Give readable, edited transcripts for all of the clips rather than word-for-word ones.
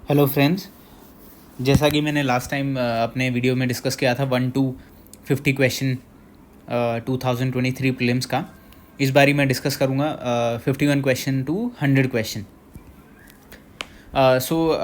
Hello friends. जैसा कि मैंने लास्ट टाइम अपने वीडियो में डिस्कस किया था 1 to 50 क्वेश्चन 2023 प्रीलिम्स का, इस बारी मैं डिस्कस करूँगा 51 क्वेश्चन टू 100 क्वेश्चन।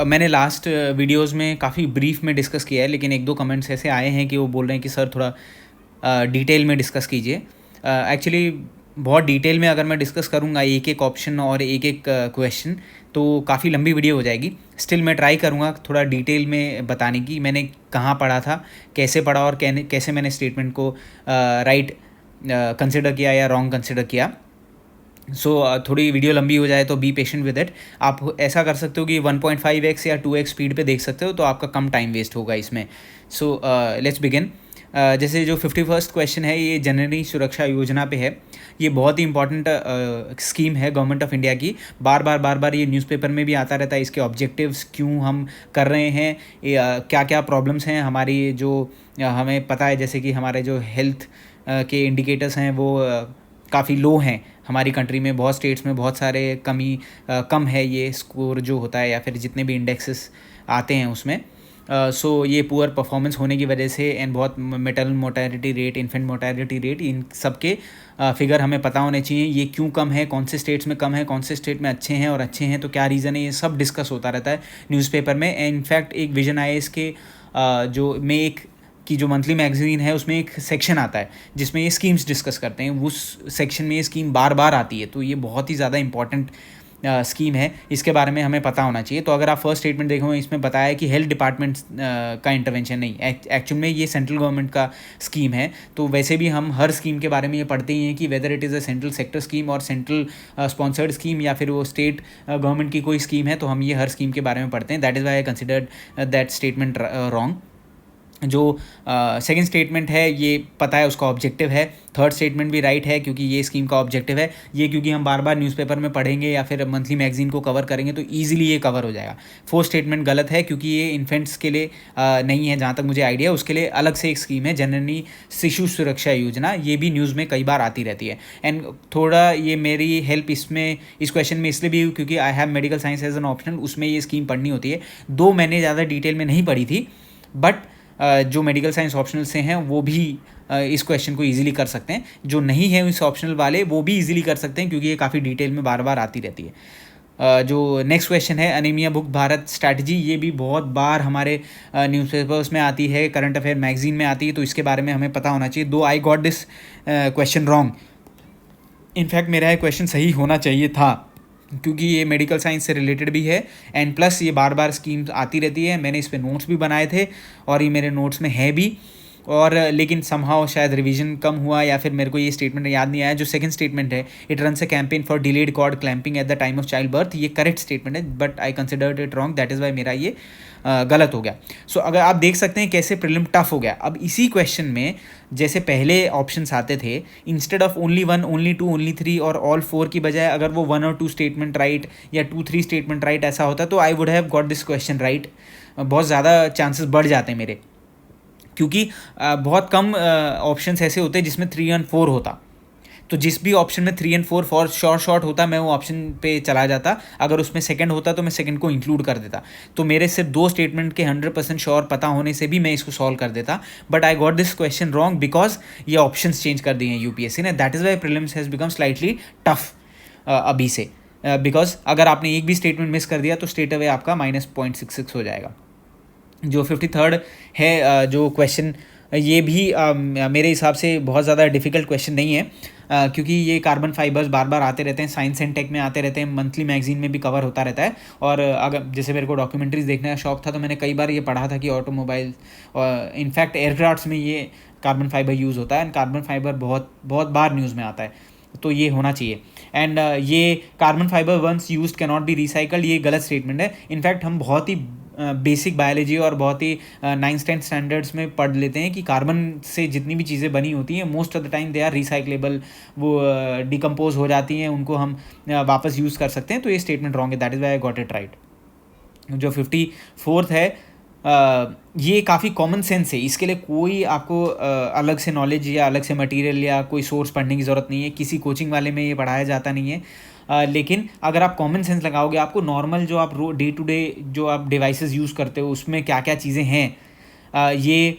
मैंने लास्ट वीडियोस में काफ़ी ब्रीफ में डिस्कस किया है, लेकिन एक दो कमेंट्स ऐसे आए हैं कि वो बोल रहे हैं कि सर थोड़ा डिटेल में डिस्कस कीजिए। एक्चुअली बहुत डिटेल में अगर मैं डिस्कस करूँगा एक एक ऑप्शन और एक एक क्वेश्चन तो काफ़ी लंबी वीडियो हो जाएगी। स्टिल मैं ट्राई करूँगा थोड़ा डिटेल में बताने की, मैंने कहाँ पढ़ा था, कैसे पढ़ा और कैसे मैंने स्टेटमेंट को राइट कंसिडर किया या रॉन्ग कंसिडर किया। थोड़ी वीडियो लंबी हो जाए तो बी पेशेंट विद इट। आप ऐसा कर सकते हो कि 1.5x या 2x स्पीड पे देख सकते हो, तो आपका कम टाइम वेस्ट होगा इसमें। Let's begin. जैसे जो 51st क्वेश्चन है ये जननी सुरक्षा योजना पे है। ये बहुत ही इंपॉर्टेंट स्कीम है गवर्नमेंट ऑफ इंडिया की। बार बार ये न्यूज़पेपर में भी आता रहता है, इसके ऑब्जेक्टिव्स क्यों हम कर रहे हैं, क्या क्या प्रॉब्लम्स हैं हमारी जो हमें पता है। जैसे कि हमारे जो हेल्थ के इंडिकेटर्स हैं वो काफ़ी लो हैं हमारी कंट्री में। बहुत स्टेट्स में बहुत सारे कम है ये स्कोर जो होता है, या फिर जितने भी इंडेक्सेस आते हैं उसमें। ये पुअर परफॉर्मेंस होने की वजह से एंड बहुत maternal mortality rate, infant mortality rate, इन सब के फिगर हमें पता होने चाहिए। ये क्यों कम है, कौन से स्टेट्स में कम है, कौन से स्टेट में अच्छे हैं, और अच्छे हैं तो क्या रीज़न है, ये सब डिस्कस होता रहता है न्यूज़पेपर में। इनफैक्ट एक विजन IAS के जो में एक की जो मंथली मैगजीन है उसमें एक सेक्शन आता है जिसमें ये स्कीम्स डिस्कस करते हैं। उस सेक्शन में ये स्कीम बार बार आती है, तो ये बहुत ही ज़्यादा इंपॉर्टेंट स्कीम है, इसके बारे में हमें पता होना चाहिए। तो अगर आप फर्स्ट स्टेटमेंट देखोगे इसमें बताया है कि हेल्थ डिपार्टमेंट का इंटरवेंशन नहीं, एक्चुअल में ये सेंट्रल गवर्नमेंट का स्कीम है। तो वैसे भी हम हर स्कीम के बारे में ये पढ़ते ही हैं कि whether it is a central sector scheme और सेंट्रल स्पॉन्सर्ड स्कीम या फिर वो स्टेट गवर्नमेंट की कोई स्कीम है, तो हम ये हर स्कीम के बारे में पढ़ते हैं। That is why I considered that statement wrong. जो सेकंड स्टेटमेंट है ये पता है उसका ऑब्जेक्टिव है। थर्ड स्टेटमेंट भी राइट है क्योंकि ये स्कीम का ऑब्जेक्टिव है। ये क्योंकि हम बार बार न्यूज़पेपर में पढ़ेंगे या फिर मंथली मैगजीन को कवर करेंगे तो ईजिली ये कवर हो जाएगा। फोर्थ स्टेटमेंट गलत है क्योंकि ये इन्फेंट्स के लिए नहीं है, जहाँ तक मुझे आइडिया। उसके लिए अलग से एक स्कीम है जननी शिशु सुरक्षा योजना, ये भी न्यूज़ में कई बार आती रहती है। एंड थोड़ा ये मेरी हेल्प इस क्वेश्चन में इसलिए भी हुई क्योंकि I have medical science as an optional, उसमें ये स्कीम पढ़नी होती है। दो मैंने ज़्यादा डिटेल में नहीं पढ़ी थी, बट जो मेडिकल साइंस ऑप्शनल से हैं वो भी इस क्वेश्चन को इजीली कर सकते हैं। जो नहीं है इस ऑप्शनल वाले वो भी इजीली कर सकते हैं क्योंकि ये काफ़ी डिटेल में बार बार आती रहती है। जो नेक्स्ट क्वेश्चन है अनीमिया मुक्त भारत स्ट्रैटेजी, ये भी बहुत बार हमारे न्यूज़पेपर्स में आती है, करंट अफेयर मैगजीन में आती है, तो इसके बारे में हमें पता होना चाहिए। दो I got this question wrong, in fact मेरा ये क्वेश्चन सही होना चाहिए था क्योंकि ये मेडिकल साइंस से रिलेटेड भी है एंड प्लस ये बार बार स्कीम्स आती रहती है। मैंने इस पर नोट्स भी बनाए थे और ये मेरे नोट्स में है भी, और लेकिन समहाउ शायद रिवीजन कम हुआ या फिर मेरे को ये स्टेटमेंट याद नहीं आया। जो सेकंड स्टेटमेंट है, it runs a campaign for delayed cord clamping at the time of child birth, ये करेक्ट स्टेटमेंट है but I considered it wrong, that is why मेरा ये गलत हो गया। अगर आप देख सकते हैं कैसे प्रीलिम टफ हो गया। अब इसी क्वेश्चन में जैसे पहले ऑप्शंस आते थे, instead of only 1, only 2, only 3 और ऑल 4 की बजाय अगर वो 1 और 2 स्टेटमेंट राइट या 2-3 स्टेटमेंट राइट ऐसा होता तो I would have got this question right. बहुत ज़्यादा चांसेस बढ़ जाते हैं मेरे, क्योंकि बहुत कम ऑप्शंस ऐसे होते हैं जिसमें 3 और 4 होता। तो जिस भी ऑप्शन में 3 और 4 फॉर शॉर्ट होता मैं वो ऑप्शन पे चला जाता। अगर उसमें सेकंड होता तो मैं सेकंड को इंक्लूड कर देता। तो मेरे सिर्फ 2 स्टेटमेंट के 100% श्योर पता होने से भी मैं इसको सॉल्व कर देता, but I got this question wrong because ये ऑप्शंस चेंज कर दिए हैं यूपीएससी ने। That is Y prelims has become slightly tough अभी से, बिकॉज अगर आपने एक भी स्टेटमेंट मिस कर दिया तो स्ट्रेट अवे आपका -0.66 हो जाएगा। जो 53rd है जो क्वेश्चन, ये भी मेरे हिसाब से बहुत ज़्यादा डिफ़िकल्ट क्वेश्चन नहीं है, क्योंकि ये कार्बन फाइबर्स बार बार आते रहते हैं, साइंस एंड टेक में आते रहते हैं, मंथली मैगजीन में भी कवर होता रहता है। और अगर जैसे मेरे को डॉक्यूमेंट्रीज देखने का शौक था तो मैंने कई बार ये पढ़ा था कि ऑटोमोबाइल और इनफैक्ट एयरक्राफ्ट्स में ये कार्बन फाइबर यूज़ होता है एंड कार्बन फाइबर बहुत बहुत बार न्यूज़ में आता है, तो ये होना चाहिए। एंड ये carbon fibre once used can not be recycled, ये गलत स्टेटमेंट है। इनफैक्ट हम बहुत ही बेसिक बायोलॉजी और बहुत ही 9th-10th स्टैंडर्ड्स में पढ़ लेते हैं कि कार्बन से जितनी भी चीज़ें बनी होती हैं most of the time they are recyclable, वो डिकम्पोज हो जाती हैं, उनको हम वापस यूज़ कर सकते हैं। तो ये स्टेटमेंट रॉन्ग है, that is why I got it right. जो 54th है, ये काफ़ी कॉमन सेंस है, इसके लिए कोई आपको अलग से नॉलेज या अलग से मटेरियल या कोई सोर्स पढ़ने की ज़रूरत नहीं है, किसी कोचिंग वाले में ये पढ़ाया जाता नहीं है। लेकिन अगर आप कॉमन सेंस लगाओगे, आपको नॉर्मल जो आप डे टू डे जो आप डिवाइसेस यूज़ करते हो उसमें क्या क्या चीज़ें हैं, ये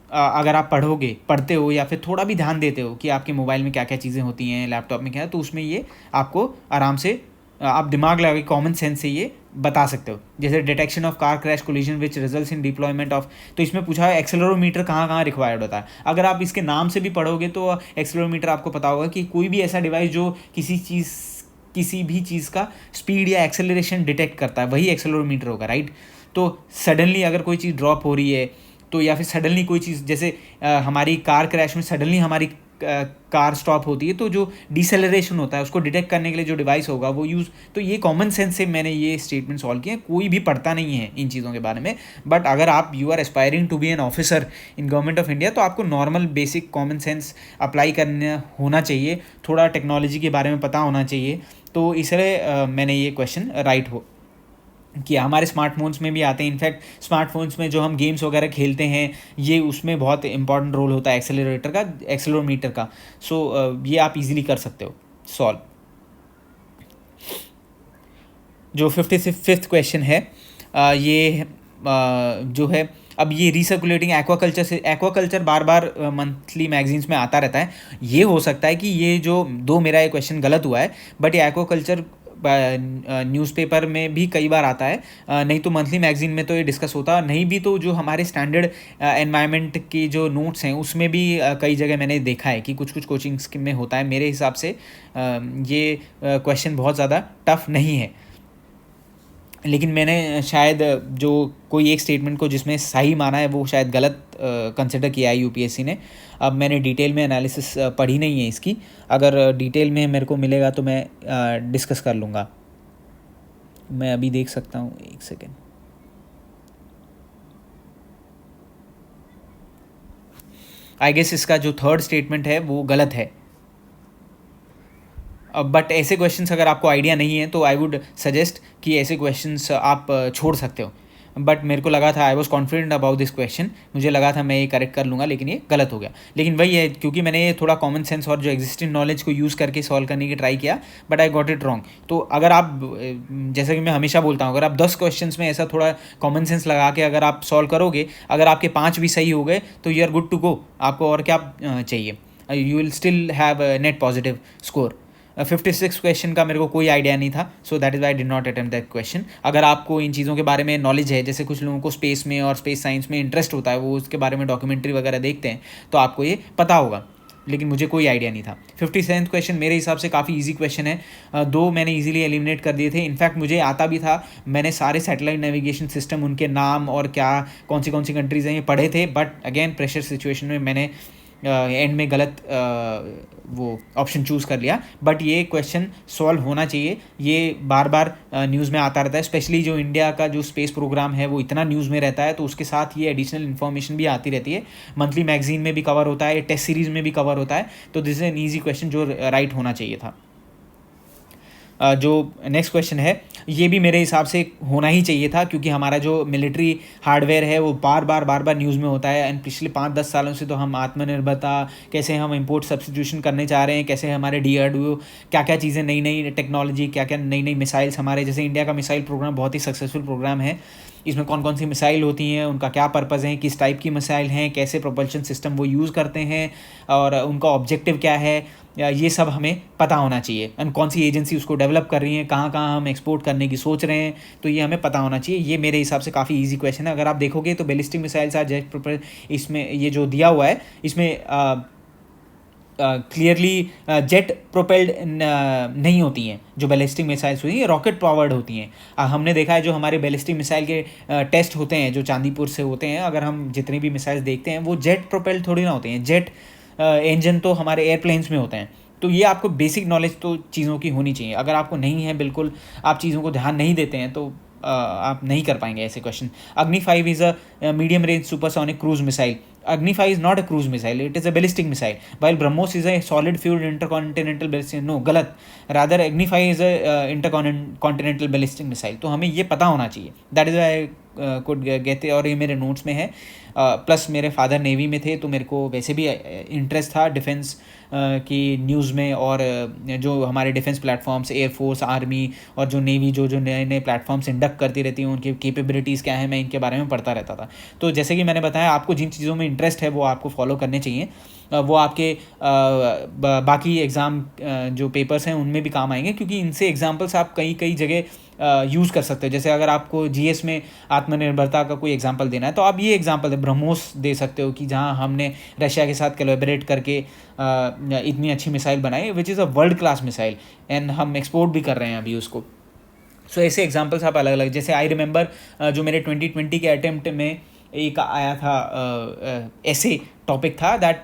अगर आप पढ़ते हो या फिर थोड़ा भी ध्यान देते हो कि आपके मोबाइल में क्या क्या चीज़ें होती हैं, लैपटॉप में क्या है, तो उसमें ये आपको आराम से आप दिमाग लगा के कॉमन सेंस से ये बता सकते हो। जैसे detection of car crash collision which results in deployment of, तो इसमें पूछा है एक्सेलरोमीटर कहाँ कहाँ रिक्वायर्ड होता है। अगर आप इसके नाम से भी पढ़ोगे तो एक्सेलरोमीटर आपको पता होगा कि कोई भी ऐसा डिवाइस जो किसी भी चीज़ का स्पीड या एक्सेलरेशन डिटेक्ट करता है, वही एक्सेलरोमीटर होगा, राइट। तो सडनली अगर कोई चीज़ ड्रॉप हो रही है तो, या फिर सडनली कोई चीज़, जैसे हमारी कार क्रैश में सडनली हमारी कार स्टॉप होती है, तो जो डिसेलरेशन होता है उसको डिटेक्ट करने के लिए जो डिवाइस होगा वो यूज़, तो ये कॉमन सेंस से मैंने ये स्टेटमेंट सॉल्व किए। कोई भी पढ़ता नहीं है इन चीज़ों के बारे में, बट अगर आप you are aspiring to be an officer in government of India, तो आपको normal basic common sense apply करना होना चाहिए, थोड़ा टेक्नोलॉजी के बारे में पता होना चाहिए। तो इसलिए मैंने ये क्वेश्चन राइट हो कि हमारे स्मार्टफोन्स में भी आते हैं। इनफैक्ट स्मार्टफोन्स में जो हम गेम्स वगैरह खेलते हैं, ये उसमें बहुत इंपॉर्टेंट रोल होता है एक्सेलरोमीटर का। सो ये आप इजीली कर सकते हो सॉल्व। जो 55th क्वेश्चन है, ये जो है, अब ये रिसर्कुलेटिंग एक्वाकल्चर बार बार मंथली मैगजीन्स में आता रहता है। ये हो सकता है कि ये जो मेरा ये क्वेश्चन गलत हुआ है, बट ये एक्वाकल्चर न्यूज़पेपर में भी कई बार आता है, नहीं तो मंथली मैगजीन में तो ये डिस्कस होता, नहीं भी तो जो हमारे स्टैंडर्ड एनवायरनमेंट की जो नोट्स हैं उसमें भी कई जगह मैंने देखा है कि कुछ कोचिंग्स में होता है। मेरे हिसाब से ये क्वेश्चन बहुत ज़्यादा टफ नहीं है, लेकिन मैंने शायद जो कोई एक स्टेटमेंट को जिसमें सही माना है वो शायद गलत कंसिडर किया है यूपीएससी ने। अब मैंने डिटेल में एनालिसिस पढ़ी नहीं है इसकी, अगर डिटेल में मेरे को मिलेगा तो मैं डिस्कस कर लूँगा। मैं अभी देख सकता हूँ, एक सेकेंड। आई गेस इसका जो थर्ड स्टेटमेंट है वो गलत है, बट ऐसे क्वेश्चंस अगर आपको आइडिया नहीं है तो आई वुड सजेस्ट कि ऐसे क्वेश्चंस आप छोड़ सकते हो। बट मेरे को लगा था, I was confident about this question, मुझे लगा था मैं ये करेक्ट कर लूँगा, लेकिन ये गलत हो गया। लेकिन वही है, क्योंकि मैंने ये थोड़ा कॉमन सेंस और जो एग्जिस्टिंग नॉलेज को यूज़ करके सॉल्व करने की ट्राई किया, but I got it wrong. तो अगर आप, जैसा कि मैं हमेशा बोलता हूँ, अगर आप 10 क्वेश्चन में ऐसा थोड़ा कॉमन सेंस लगा के अगर आप सॉल्व करोगे, अगर आपके 5 भी सही हो गए तो you are good to go. आपको और क्या चाहिए, you will still have net positive score. 56 question का मेरे को कोई आइडिया नहीं था, so that is why did not attempt that question. अगर आपको इन चीज़ों के बारे में नॉलेज है, जैसे कुछ लोगों को स्पेस में और स्पेस साइंस में इंटरेस्ट होता है, वो उसके बारे में डॉक्यूमेंट्री वगैरह देखते हैं, तो आपको ये पता होगा, लेकिन मुझे कोई आइडिया नहीं था। 57th क्वेश्चन मेरे हिसाब से काफ़ी इजी क्वेश्चन है, 2 मैंने इजीली एलिमिनेट कर दिए थे। इनफैक्ट मुझे आता भी था, मैंने सारे सैटेलाइट नेविगेशन सिस्टम, उनके नाम और क्या कौन सी कंट्रीज़ हैं ये पढ़े थे, बट अगेन प्रेशर सिचुएशन में मैंने एंड में गलत वो ऑप्शन चूज़ कर लिया। बट ये क्वेश्चन सॉल्व होना चाहिए, ये बार बार न्यूज़ में आता रहता है, स्पेशली जो इंडिया का जो स्पेस प्रोग्राम है वो इतना न्यूज़ में रहता है, तो उसके साथ ये एडिशनल इन्फॉर्मेशन भी आती रहती है। मंथली मैगजीन में भी कवर होता है, टेस्ट सीरीज़ में भी कवर होता है, तो this is an easy question जो राइट होना चाहिए था। जो नेक्स्ट क्वेश्चन है, ये भी मेरे हिसाब से होना ही चाहिए था, क्योंकि हमारा जो मिलिट्री हार्डवेयर है वो बार बार न्यूज़ में होता है। एंड पिछले 5-10 सालों से तो हम आत्मनिर्भरता, कैसे हम इंपोर्ट सब्स्टिट्यूशन करने चाह रहे हैं, कैसे हमारे DRDO क्या क्या चीज़ें, नई नई टेक्नोलॉजी, क्या क्या नई नई मिसाइल्स, हमारे जैसे इंडिया का मिसाइल प्रोग्राम बहुत ही सक्सेसफुल प्रोग्राम है। इसमें कौन कौन सी मिसाइल होती हैं, उनका क्या पर्पज़ है, किस टाइप की मिसाइल हैं, कैसे प्रोपल्शन सिस्टम वो यूज़ करते हैं और उनका ऑब्जेक्टिव क्या है, ये सब हमें पता होना चाहिए। एंड कौन सी एजेंसी उसको डेवलप कर रही है, कहाँ कहाँ हम एक्सपोर्ट करने की सोच रहे हैं, तो ये हमें पता होना चाहिए। ये मेरे हिसाब से काफ़ी इजी क्वेश्चन है। अगर आप देखोगे तो ballistic missiles are jet propelled, इसमें ये जो दिया हुआ है इसमें क्लियरली जेट प्रोपेल्ड नहीं होती हैं। जो बैलिस्टिक मिसाइल्स होती हैं रॉकेट पावर्ड होती हैं। हमने देखा है जो हमारे बैलिस्टिक मिसाइल के टेस्ट होते हैं जो चांदीपुर से होते हैं, अगर हम जितनी भी मिसाइल्स देखते हैं वो जेट प्रोपेल्ड थोड़ी ना होती हैं। जेट इंजन तो हमारे एयरप्लेन्स में होते हैं। तो ये आपको बेसिक नॉलेज तो चीज़ों की होनी चाहिए। अगर आपको नहीं है, बिल्कुल आप चीज़ों को ध्यान नहीं देते हैं, तो आप नहीं कर पाएंगे ऐसे क्वेश्चन। अग्नि 5 is a medium range supersonic cruise missile. Agni 5 is not a cruise missile, it is a ballistic missile, while BrahMos is a solid fueled intercontinental ballistic, no, गलत, rather Agni 5 is a intercontinental ballistic missile। तो हमें ये पता होना चाहिए, that is why I could get it, और ये मेरे नोट्स में है। प्लस मेरे फादर नेवी में थे, तो मेरे को वैसे भी इंटरेस्ट था डिफेंस की न्यूज़ में, और जो हमारे डिफेंस प्लेटफॉर्म्स, एयरफोर्स, आर्मी और जो नेवी जो जो नए नए प्लेटफॉर्म्स इंडक्ट करती रहती हैं, उनकी कैपेबिलिटीज़ क्या है, मैं इनके बारे में पढ़ता रहता था। तो जैसे कि मैंने बताया, आपको जिन चीज़ों में इंटरेस्ट है वो आपको फॉलो करने चाहिए। वो आपके बाकी एग्ज़ाम जो पेपर्स हैं उनमें भी काम आएंगे, क्योंकि इनसे एग्जांपल्स आप कई कई जगह यूज़ कर सकते हो। जैसे अगर आपको जीएस में आत्मनिर्भरता का कोई एग्जांपल देना है, तो आप ये एग्जांपल है ब्रह्मोस दे सकते हो, कि जहां हमने रशिया के साथ कोलैबोरेट करके इतनी अच्छी मिसाइल बनाई, which is a world class missile, and हम एक्सपोर्ट भी कर रहे हैं अभी उसको। सो ऐसे एग्जांपल्स आप अलग अलग, जैसे आई रिमेंबर जो मेरे 2020 के अटेम्प्ट में एक आया था, ऐसे टॉपिक था that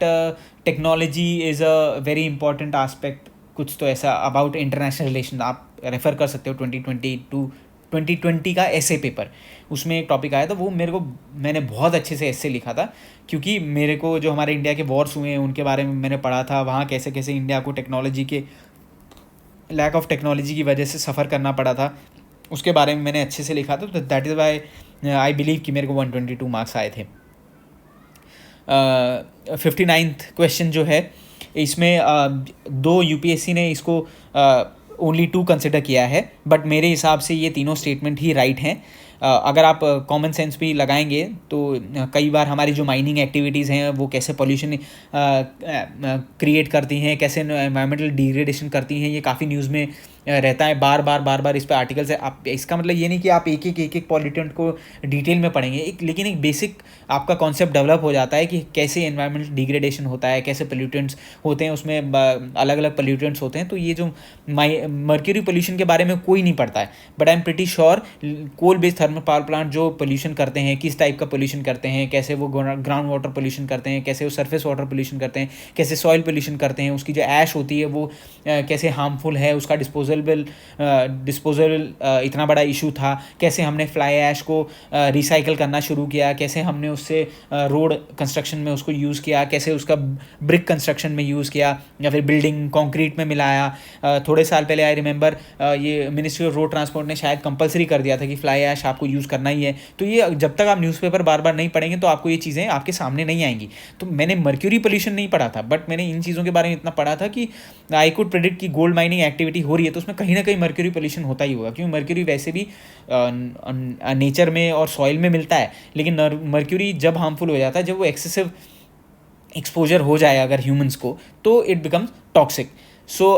technology is a very important aspect, कुछ तो ऐसा अबाउट इंटरनेशनल रिलेशन। आप रेफ़र कर सकते हो 2020 का ऐसे पेपर, उसमें एक टॉपिक आया था। वो मेरे को, मैंने बहुत अच्छे से ऐसे लिखा था, क्योंकि मेरे को जो हमारे इंडिया के वॉर्स हुए हैं उनके बारे में मैंने पढ़ा था, वहाँ कैसे कैसे इंडिया को टेक्नोलॉजी के लैक ऑफ टेक्नोलॉजी की वजह से सफ़र करना पड़ा था, उसके बारे में मैंने अच्छे से लिखा था। तो that is why I believe कि मेरे को 122 मार्क्स आए थे। 59th क्वेश्चन जो है, इसमें दो यूपीएससी ने इसको ओनली 2 कंसिडर किया है, बट मेरे हिसाब से ये तीनों स्टेटमेंट ही राइट हैं। अगर आप कॉमन सेंस भी लगाएंगे तो कई बार हमारी जो माइनिंग एक्टिविटीज़ हैं वो कैसे पोल्यूशन क्रिएट करती हैं, कैसे एनवायरमेंटल डिग्रेडेशन करती हैं, ये काफ़ी न्यूज़ में रहता है। बार बार इस पर आर्टिकल्स है। आप, इसका मतलब ये नहीं कि आप एक पॉल्यूटेंट को डिटेल में पढ़ेंगे, लेकिन एक बेसिक आपका कॉन्सेप्ट डेवलप हो जाता है कि कैसे एनवायरमेंटल डिग्रेडेशन होता है, कैसे पोल्यूटेंट्स होते हैं, उसमें अलग अलग पोल्यूटेंट्स होते हैं। तो ये जो मर्क्यूरी पोल्यूशन के बारे में कोई नहीं पढ़ता है, but I am pretty sure coal based thermal power plant जो पोल्यूशन करते हैं, किस टाइप का पोल्यूशन करते हैं, कैसे वो ग्राउंड वाटर पोल्यूशन करते हैं, कैसे वो सरफेस वाटर पोल्यूशन करते हैं, कैसे सॉइल पोल्यूशन करते हैं, उसकी जो ऐश होती है वो कैसे हार्मफुल है, उसका डिस्पोजल इतना बड़ा इशू था, कैसे हमने फ्लाई ऐश को रिसाइकल करना शुरू किया, कैसे हमने उससे रोड कंस्ट्रक्शन में उसको यूज़ किया, कैसे उसका ब्रिक कंस्ट्रक्शन में यूज़ किया, या फिर बिल्डिंग कंक्रीट में मिलाया। थोड़े साल पहले आई रिमेंबर ये मिनिस्ट्री ऑफ रोड ट्रांसपोर्ट ने शायद कंपलसरी कर दिया था कि फ्लाई ऐश आपको यूज़ करना ही है। तो ये जब तक आप न्यूज़पेपर बार बार नहीं पढ़ेंगे तो आपको ये चीज़ें आपके सामने नहीं आएंगी। तो मैंने मर्क्यूरी पोल्यूशन नहीं पढ़ा था, बट मैंने इन चीज़ों के बारे में इतना पढ़ा था कि आई कुड प्रेडिक्ट कि गोल्ड माइनिंग एक्टिविटी हो रही है तो उसमें कहीं ना कहीं मर्क्यूरी पोल्यूशन होता ही होगा, क्योंकि मर्क्यूरी वैसे भी नेचर में और सॉइल में मिलता है। लेकिन मर्क्यूरी जब हार्मफुल हो जाता है, जब वो एक्सेसिव एक्सपोजर हो जाए अगर ह्यूमंस को, तो इट बिकम्स टॉक्सिक। सो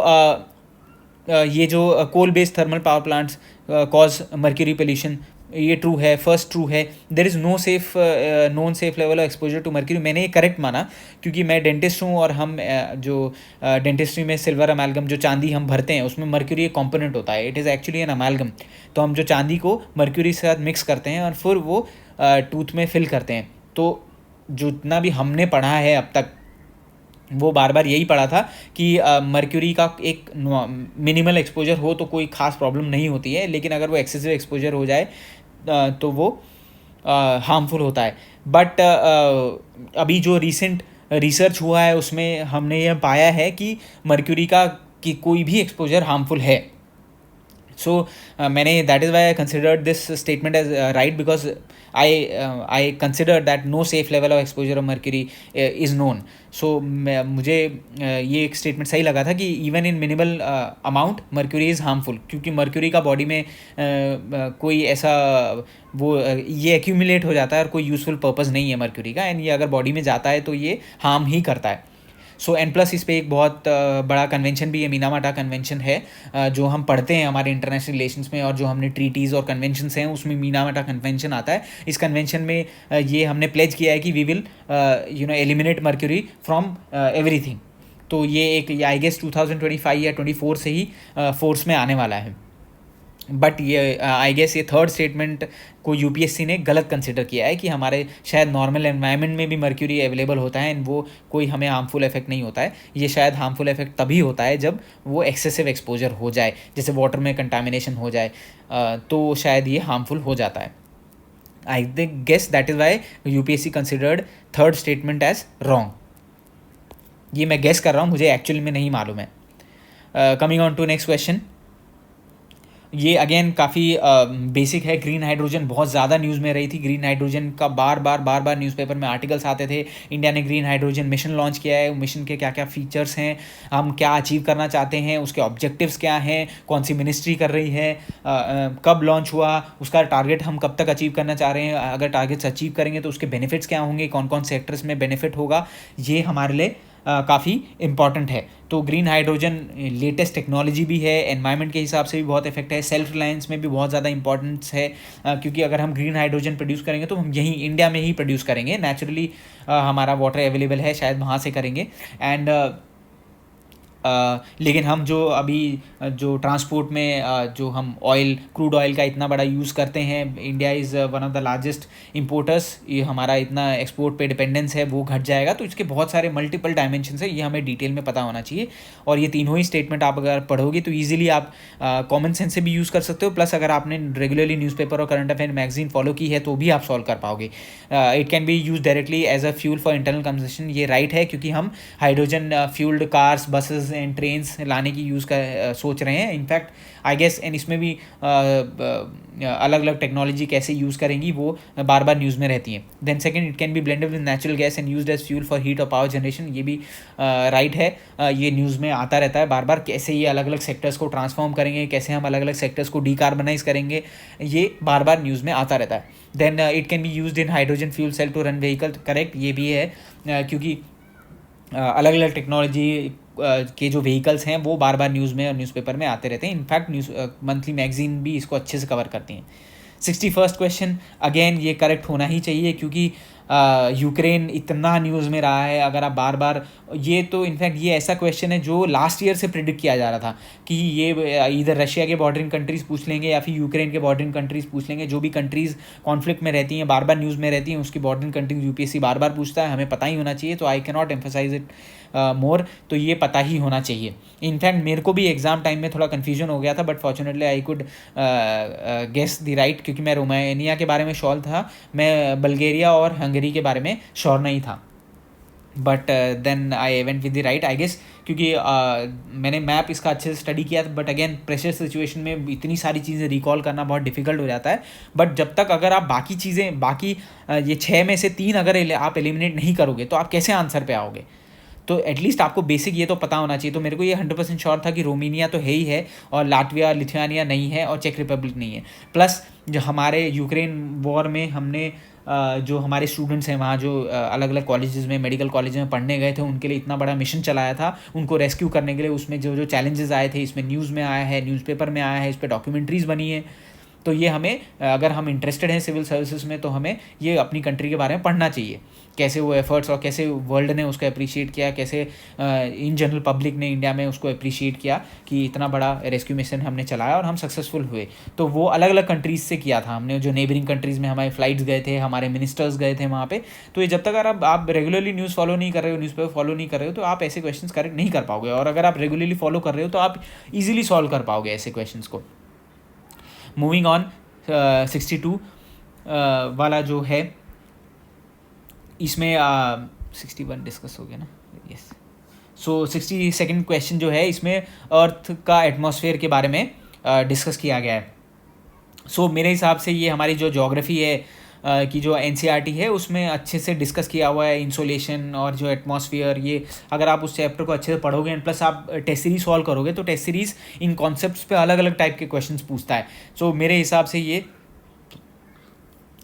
ये जो coal based thermal power plants cause mercury pollution, ये ट्रू है, फर्स्ट ट्रू है। There is no non safe level of exposure to mercury. मैंने ये करेक्ट माना क्योंकि मैं डेंटिस्ट हूँ, और हम जो डेंटिस्ट्री में सिल्वर अमेलगम जो चांदी हम भरते हैं उसमें मर्क्यूरी एक कॉम्पोनेंट होता है, it is actually an amalgam. तो हम जो चांदी को मर्क्यूरी के साथ मिक्स करते हैं और फिर वो टूथ में फिल करते हैं। तो जितना भी हमने पढ़ा है अब तक, वो बार बार यही पढ़ा था कि मर्क्यूरी का एक मिनिमल एक्सपोजर हो तो कोई ख़ास प्रॉब्लम नहीं होती है, लेकिन अगर वो एक्सेसिव एक्सपोजर हो जाए तो वो हार्मफुल होता है। बट अभी जो रिसेंट रिसर्च हुआ है उसमें हमने ये पाया है कि मर्क्यूरी का कि कोई भी एक्सपोजर हार्मफुल है। So मैंने that is why I considered this statement as right, because I consider that no safe level of exposure of mercury is known. So मुझे ये एक स्टेटमेंट सही लगा था कि even in minimal amount mercury is harmful, क्योंकि mercury का body में कोई ऐसा वो ये एक्यूमुलेट हो जाता है और कोई यूज़फुल पर्पज़ नहीं है मर्क्यूरी का, एंड ये अगर बॉडी में जाता है तो ये हार्म ही करता है। सो एंड प्लस इस पे एक बहुत बड़ा कन्वेंशन भी है, मिनामाटा कन्वेंशन है, जो हम पढ़ते हैं हमारे इंटरनेशनल रिलेशंस में, और जो हमने ट्रीटीज़ और कन्वेंशंस हैं उसमें मिनामाटा कन्वेंशन आता है। इस कन्वेंशन में ये हमने प्लेज किया है कि we will eliminate mercury from everything. तो ये एक आई गेस 2025 या 24 से ही फोर्स में आने वाला है। बट ये आई गेस ये थर्ड स्टेटमेंट को यूपीएससी ने गलत कंसिडर किया है कि हमारे शायद नॉर्मल एनवायरनमेंट में भी मर्क्यूरी अवेलेबल होता है एंड वो कोई हमें हार्मफुल इफेक्ट नहीं होता है। ये शायद हार्मफुल इफेक्ट तभी होता है जब वो एक्सेसिव एक्सपोजर हो जाए, जैसे वाटर में कंटामिनेशन हो जाए, तो शायद ये हार्मफुल हो जाता है। I think guess that is why UPSC considered third statement as wrong. ये मैं गेस कर रहा हूँ, मुझे एक्चुअली में नहीं मालूम है। Coming on to next question, ये अगेन काफ़ी बेसिक है। ग्रीन हाइड्रोजन बहुत ज़्यादा न्यूज़ में रही थी। ग्रीन हाइड्रोजन का बार बार न्यूज़पेपर में आर्टिकल्स आते थे। इंडिया ने ग्रीन हाइड्रोजन मिशन लॉन्च किया है, मिशन के क्या क्या फीचर्स हैं, हम क्या अचीव करना चाहते हैं, उसके ऑब्जेक्टिव्स क्या हैं, कौन सी मिनिस्ट्री कर रही है, कब लॉन्च हुआ, उसका टारगेट हम कब तक अचीव करना चाह रहे हैं, अगर टारगेट्स अचीव करेंगे तो उसके बेनिफिट्स क्या होंगे, कौन कौन सेक्टर्स में बेनिफिट होगा, ये हमारे लिए काफ़ी इंपॉर्टेंट है। तो ग्रीन हाइड्रोजन लेटेस्ट टेक्नोलॉजी भी है, एनवायरनमेंट के हिसाब से भी बहुत इफेक्ट है, सेल्फ रिलायंस में भी बहुत ज़्यादा इंपॉर्टेंस है, क्योंकि अगर हम ग्रीन हाइड्रोजन प्रोड्यूस करेंगे तो हम यहीं इंडिया में ही प्रोड्यूस करेंगे। नेचुरली हमारा वाटर अवेलेबल है, शायद वहाँ से करेंगे। एंड लेकिन हम जो अभी जो ट्रांसपोर्ट में जो हम ऑयल, क्रूड ऑयल का इतना बड़ा यूज़ करते हैं, India is one of the largest importers, ये हमारा इतना एक्सपोर्ट पे डिपेंडेंस है वो घट जाएगा। तो इसके बहुत सारे मल्टीपल डायमेंशन है, ये हमें डिटेल में पता होना चाहिए। और ये तीनों ही स्टेटमेंट आप अगर पढ़ोगे तो ईजिली आप कॉमन सेंस से भी यूज़ कर सकते हो, प्लस अगर आपने रेगुलरली न्यूज़पेपर और करंट अफेयर मैगजीन फॉलो की है तो भी आप सॉल्व कर पाओगे। It can be use directly as a fuel for internal consumption, ये राइट है, क्योंकि हम hydrogen fuelled cars, buses and trains लाने की यूज़ का सोच रहे हैं। इनफैक्ट आई गेस एंड इसमें भी अलग अलग टेक्नोलॉजी कैसे यूज़ करेंगी वो बार बार न्यूज़ में रहती हैं। Then second, it can be blended with natural gas and used as fuel for heat और पावर जनरेशन, ये भी राइट है। ये न्यूज़ में आता रहता है बार बार, कैसे ये अलग अलग सेक्टर्स को ट्रांसफॉर्म करेंगे, कैसे हम अलग अलग सेक्टर्स को डीकार्बनाइज करेंगे, ये बार बार न्यूज़ में आता रहता है। Then it can be used in hydrogen fuel cell to run vehicle, correct, ये भी है, क्योंकि अलग अलग टेक्नोलॉजी के जो व्हीकल्स हैं वो बार बार न्यूज़ में और न्यूज़पेपर में आते रहते हैं। इनफैक्ट न्यूज़ मंथली मैगजीन भी इसको अच्छे से कवर करती हैं। 61st क्वेश्चन, अगेन ये करेक्ट होना ही चाहिए, क्योंकि यूक्रेन इतना न्यूज़ में रहा है। अगर आप बार बार, ये तो इनफैक्ट ये ऐसा क्वेश्चन है जो लास्ट ईयर से प्रिडिक्ट किया जा रहा था कि ये इधर रशिया के बॉर्डरिंग कंट्रीज़ पूछ लेंगे या फिर यूक्रेन के बॉर्डरिंग कंट्रीज़ पूछ लेंगे। जो भी कंट्रीज़ कॉन्फ्लिक्ट में रहती हैं, बार बार न्यूज़ में रहती हैं, उसकी बॉर्डरिंग कंट्रीज यूपीएससी बार बार पूछता है, हमें पता ही होना चाहिए। तो I can not emphasise it more, तो ये पता ही होना चाहिए। इनफैक्ट मेरे को भी एग्ज़ाम टाइम में थोड़ा कन्फ्यूजन हो गया था, but fortunately I could guess the right, क्योंकि मैं रोमानिया के बारे में श्योर था, मैं बल्गेरिया और हंगरी के बारे में श्योर नहीं था। But then I went with the right, I guess, क्योंकि मैंने मैप इसका अच्छे से स्टडी किया था। बट अगेन प्रेशर सिचुएशन में इतनी सारी चीज़ें रिकॉल करना बहुत डिफिकल्ट हो जाता है। बट जब तक अगर आप बाकी चीज़ें, बाकी ये 6 में से 3 अगर आप एलिमिनेट नहीं करोगे तो आप कैसे आंसर पे आओगे? तो एटलीस्ट आपको बेसिक ये तो पता होना चाहिए। तो मेरे को ये 100% श्योर था कि रोमानिया तो है ही है, और लाटविया, लिथुआनिया नहीं है, और चेक रिपब्लिक नहीं है। प्लस जो हमारे यूक्रेन वॉर में हमने जो हमारे स्टूडेंट्स हैं वहाँ, जो अलग अलग कॉलेजेस में, मेडिकल कॉलेज में पढ़ने गए थे, उनके लिए इतना बड़ा मिशन चलाया था उनको रेस्क्यू करने के लिए। उसमें जो जो चैलेंजेस आए थे, इसमें न्यूज़ में आया है, न्यूज़पेपर में आया है, इस पर डॉक्यूमेंट्रीज़ बनी है। तो ये हमें, अगर हम इंटरेस्टेड हैं सिविल सर्विसेज में, तो हमें ये अपनी कंट्री के बारे में पढ़ना चाहिए, कैसे वो एफर्ट्स और कैसे वर्ल्ड ने उसको अप्रिशिएट किया, कैसे इन जनरल पब्लिक ने इंडिया में उसको अप्रिशिएट किया कि इतना बड़ा रेस्क्यू मिशन हमने चलाया और हम सक्सेसफुल हुए। तो वो अलग अलग कंट्रीज़ से किया था हमने, जो नेबरिंग कंट्रीज़ में हमारे फ्लाइट्स गए थे, हमारे मिनिस्टर्स गए थे वहाँ पे। तो ये जब तक अगर आप रेगुलरली न्यूज़ फॉलो नहीं कर रहे हो, न्यूज़पेपर फॉलो नहीं कर रहे हो, तो आप ऐसे क्वेश्चंस करेक्ट नहीं कर पाओगे। और अगर आप रेगुलरली फॉलो कर रहे हो तो आप ईजिली सॉल्व कर पाओगे ऐसे क्वेश्चंस को। मूविंग ऑन, 62 वाला जो है, इसमें 61 डिस्कस हो गया ना, यस। सो 62nd क्वेश्चन जो है, इसमें अर्थ का एटमॉस्फेयर के बारे में डिस्कस किया गया है। सो मेरे हिसाब से ये हमारी जो ज्योग्राफी है कि जो एनसीईआरटी है उसमें अच्छे से डिस्कस किया हुआ है, इंसोलेशन और जो एटमॉस्फेयर। ये अगर आप उस चैप्टर को अच्छे से पढ़ोगे एंड प्लस आप टेस्ट सीरीज सॉल्व करोगे, तो टेस्ट सीरीज इन कॉन्सेप्ट्स पे अलग अलग टाइप के क्वेश्चंस पूछता है। सो मेरे हिसाब से ये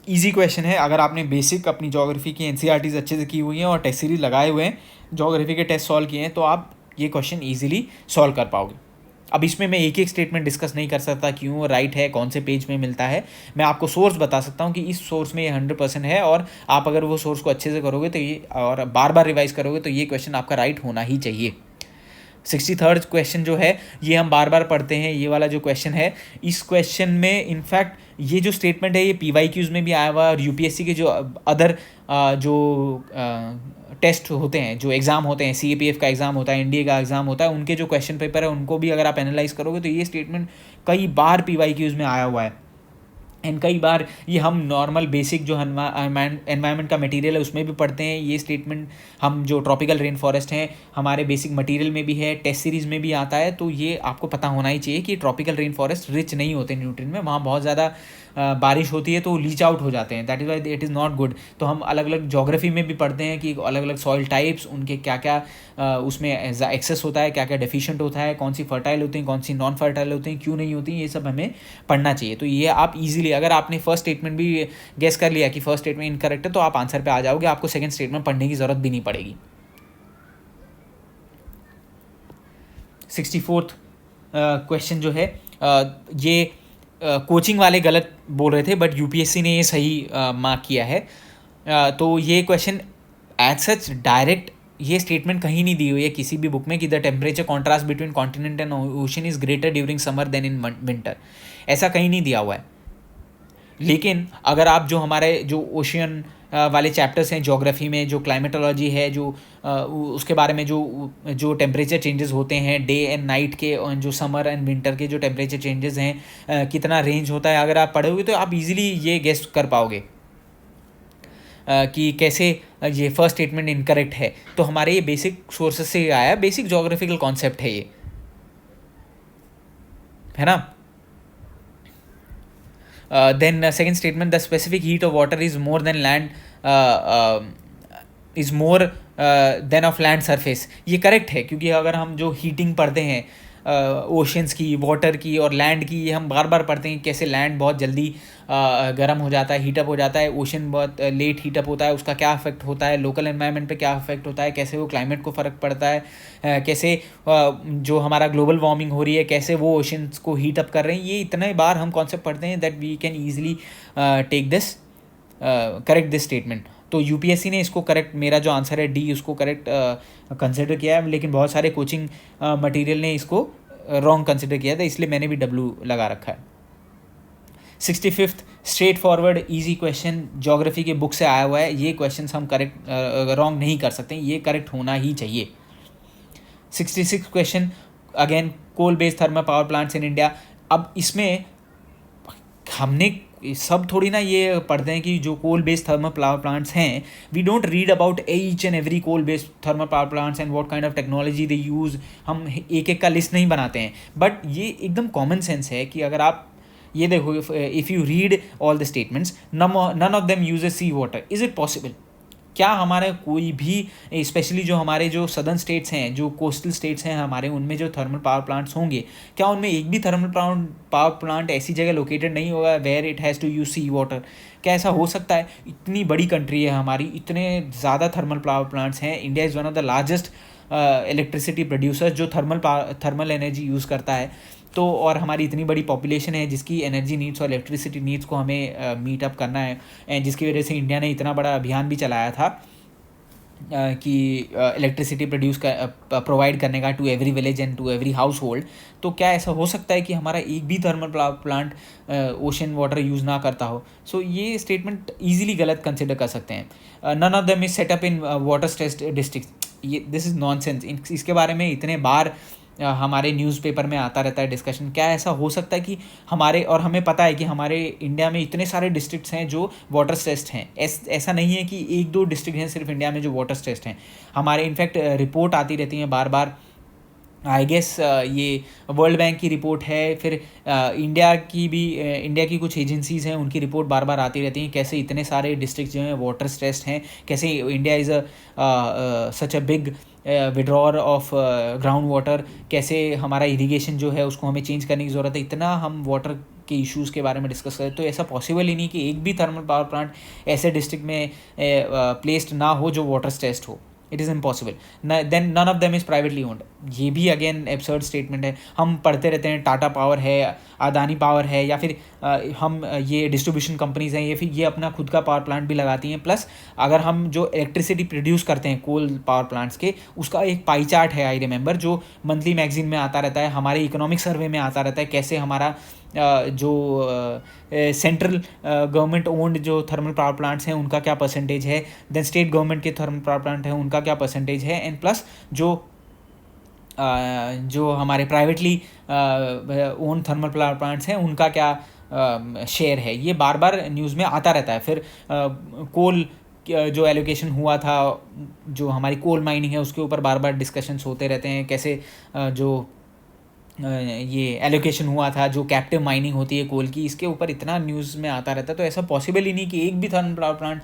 ईजी क्वेश्चन है। अगर आपने बेसिक अपनी ज्योग्राफी की एनसीईआरटीज अच्छे से की हुई हैं और टेस्ट सीरीज लगाए हुए हैं, ज्योग्राफी के टेस्ट सॉल्व किए हैं, तो आप ये क्वेश्चन ईजिली सॉल्व कर पाओगे। अब इसमें मैं एक एक स्टेटमेंट डिस्कस नहीं कर सकता, क्यों राइट है, कौन से पेज में मिलता है। मैं आपको सोर्स बता सकता हूँ कि इस सोर्स में ये 100% है, और आप अगर वो सोर्स को अच्छे से करोगे तो ये, और बार बार रिवाइज करोगे, तो ये क्वेश्चन आपका राइट होना ही चाहिए। 63rd क्वेश्चन जो है, ये हम बार बार पढ़ते हैं। ये वाला जो क्वेश्चन है, इस क्वेश्चन में इनफैक्ट ये जो स्टेटमेंट है, ये PYQs में भी आया हुआ है, और यूपीएससी के जो अदर जो टेस्ट होते हैं, जो एग्ज़ाम होते हैं, CAPF का एग्ज़ाम होता है, NDA का एग्ज़ाम होता है, उनके जो क्वेश्चन पेपर है उनको भी अगर आप एनालाइज करोगे तो ये स्टेटमेंट कई बार PYQs में आया हुआ है। एंड कई बार ये हम नॉर्मल बेसिक जो एनवायरनमेंट का मटेरियल है उसमें भी पढ़ते हैं। ये स्टेटमेंट हम जो ट्रॉपिकल रेन फॉरेस्ट हैं हमारे बेसिक मटेरियल में भी है, टेस्ट सीरीज़ में भी आता है। तो ये आपको पता होना ही चाहिए कि ट्रॉपिकल रेन फॉरेस्ट रिच नहीं होते न्यूट्रिएंट में, वहाँ बहुत ज़्यादा बारिश होती है तो लीच आउट हो जाते हैं, that is why it is not good. तो हम अलग अलग जोग्राफी में भी पढ़ते हैं कि अलग अलग सॉइल टाइप्स, उनके क्या क्या उसमें एक्सेस होता है, क्या क्या डेफिशिएंट होता है, कौन सी फर्टाइल होती हैं, कौन सी नॉन फर्टाइल होती हैं, क्यों नहीं होती, ये सब हमें पढ़ना चाहिए। तो ये आप इजीली, अगर आपने फर्स्ट स्टेटमेंट भी गेस कर लिया कि फर्स्ट स्टेटमेंट इनकरेक्ट है, तो आप आंसर पे आ जाओगे, आपको सेकंड स्टेटमेंट पढ़ने की ज़रूरत भी नहीं पड़ेगी। 64th क्वेश्चन जो है ये कोचिंग वाले गलत बोल रहे थे बट यूपीएससी ने ये सही मार्क किया है। तो ये क्वेश्चन एज सच डायरेक्ट ये स्टेटमेंट कहीं नहीं दी हुई है किसी भी बुक में कि the temperature contrast between continent and ocean is greater during summer than in winter, ऐसा कहीं नहीं दिया हुआ है। लेकिन अगर आप जो हमारे जो ओशियन वाले चैप्टर्स हैं ज्योग्राफी में, जो क्लाइमेटोलॉजी है, जो उसके बारे में जो टेम्परेचर चेंजेस होते हैं डे एंड नाइट के, जो समर एंड विंटर के जो टेम्परेचर चेंजेस हैं, कितना रेंज होता है, अगर आप पढ़ोगे तो आप इजीली ये गेस कर पाओगे कि कैसे ये फर्स्ट स्टेटमेंट इनकरेक्ट है। तो हमारे ये बेसिक सोर्सेस से आया, बेसिक जोग्राफिकल कॉन्सेप्ट है ये, है ना। Then second statement, the specific heat of water is more than land is more than of land surface, ये करेक्ट है क्योंकि अगर हम जो हीटिंग पढ़ते हैं ओशंस की, वाटर की और लैंड की, ये हम बार बार पढ़ते हैं कैसे लैंड बहुत जल्दी गर्म हो जाता है, हीटअप हो जाता है, ओशन बहुत लेट हीटअप होता है, उसका क्या इफेक्ट होता है, लोकल एनवायरनमेंट पे क्या इफेक्ट होता है, कैसे वो क्लाइमेट को फ़र्क पड़ता है, कैसे जो हमारा ग्लोबल वार्मिंग हो रही है कैसे वो ओशंस को हीटअप कर रहे हैं। ये इतने बार हम कॉन्सेप्ट पढ़ते हैं that we can easily take this correct this statement. तो यूपीएससी ने इसको करेक्ट, मेरा जो आंसर है डी, उसको करेक्ट कंसिडर किया है, लेकिन बहुत सारे कोचिंग मटेरियल ने इसको रॉन्ग कंसिडर किया था, इसलिए मैंने भी डब्ल्यू लगा रखा है। 65th straight forward easy question geography के बुक से आया हुआ है, ये क्वेश्चन हम करेक्ट रॉन्ग नहीं कर सकते, ये करेक्ट होना ही चाहिए। 66 question again, coal based thermal power plants in India. अब इसमें हमने सब थोड़ी ना ये पढ़ते हैं कि जो coal based thermal power plants हैं, we don't read about each and every coal based thermal power plants and what kind of technology they use, हम एक एक का लिस्ट नहीं बनाते हैं। बट ये एकदम कॉमन सेंस है कि अगर आप ये देखो, if you read all the statements, none of them uses sea water, is it possible? क्या हमारे कोई भी, स्पेशली जो हमारे जो सदर्न स्टेट्स हैं, जो कोस्टल स्टेट्स हैं हमारे, उनमें जो थर्मल पावर प्लांट्स होंगे, क्या उनमें एक भी थर्मल पावर प्लांट ऐसी जगह लोकेटेड नहीं होगा where it has to use sea water? क्या ऐसा हो सकता है? इतनी बड़ी कंट्री है हमारी, इतने ज़्यादा थर्मल पावर प्लांट्स हैं, India is one of the largest electricity producer जो थर्मल एनर्जी यूज़ करता है। तो और हमारी इतनी बड़ी पॉपुलेशन है जिसकी एनर्जी नीड्स और इलेक्ट्रिसिटी नीड्स को हमें मीट अप करना है, एंड जिसकी वजह से इंडिया ने इतना बड़ा अभियान भी चलाया था कि इलेक्ट्रिसिटी प्रोवाइड करने का to every village and to every household. तो क्या ऐसा हो सकता है कि हमारा एक भी thermal plant ocean water use ना करता हो? सो ये स्टेटमेंट ईजिली गलत कंसिडर कर सकते हैं। None of them is set up in water stressed district, ये दिस इज़ नॉनसेंस। इसके बारे में इतने बार हमारे न्यूज़पेपर में आता रहता है डिस्कशन। क्या ऐसा हो सकता है कि हमारे, और हमें पता है कि हमारे इंडिया में इतने सारे डिस्ट्रिक्ट्स हैं जो वाटर स्ट्रेस्ड हैं, ऐसा नहीं है कि एक दो डिस्ट्रिक्ट हैं सिर्फ इंडिया में जो वाटर स्ट्रेस्ड हैं। हमारे इनफैक्ट रिपोर्ट आती रहती हैं बार बार, आई गेस ये वर्ल्ड बैंक की रिपोर्ट है, फिर इंडिया की कुछ एजेंसीज़ हैं, उनकी रिपोर्ट बार बार आती रहती हैं कैसे इतने सारे डिस्ट्रिक्ट जो हैं वाटर स्ट्रेस्ड हैं, कैसे India is such a big withdrawer of ground water, कैसे हमारा इरिगेशन जो है उसको हमें चेंज करने की ज़रूरत है। इतना हम वाटर के इश्यूज़ के बारे में डिस्कस करें तो ऐसा पॉसिबल ही नहीं कि एक भी थर्मल पावर प्लांट ऐसे डिस्ट्रिक्ट में प्लेस्ड ना हो जो वाटर स्ट्रेस्ड हो। It is impossible. Then none of them is privately owned, ये भी अगेन एब्सर्ड स्टेटमेंट है। हम पढ़ते रहते हैं टाटा पावर है, अदानी पावर है, या फिर हम ये डिस्ट्रीब्यूशन कंपनीज़ हैं, ये फिर ये अपना खुद का पावर प्लांट भी लगाती हैं। प्लस अगर हम जो इलेक्ट्रिसिटी प्रोड्यूस करते हैं कोल पावर प्लांट्स के, उसका एक पाई चार्ट है, आई रिमेंबर, जो मंथली मैगजीन में आता रहता है, हमारे इकोनॉमिक सर्वे में आता रहता है, कैसे हमारा जो सेंट्रल गवर्नमेंट ओन्ड जो थर्मल पावर प्लांट्स हैं उनका क्या परसेंटेज है, देन स्टेट गवर्नमेंट के थर्मल पावर प्लांट हैं उनका क्या परसेंटेज है, एंड प्लस जो हमारे privately own thermal power plants हैं उनका क्या शेयर है, ये बार बार न्यूज़ में आता रहता है। फिर कोल जो एलोकेशन हुआ था, जो हमारी कोल माइनिंग है उसके ऊपर बार बार डिस्कशंस होते रहते हैं, कैसे जो ये एलोकेशन हुआ था, जो कैप्टिव माइनिंग होती है कोल की, इसके ऊपर इतना न्यूज़ में आता रहता है। तो ऐसा पॉसिबल ही नहीं कि एक भी थर्मल पावर प्लांट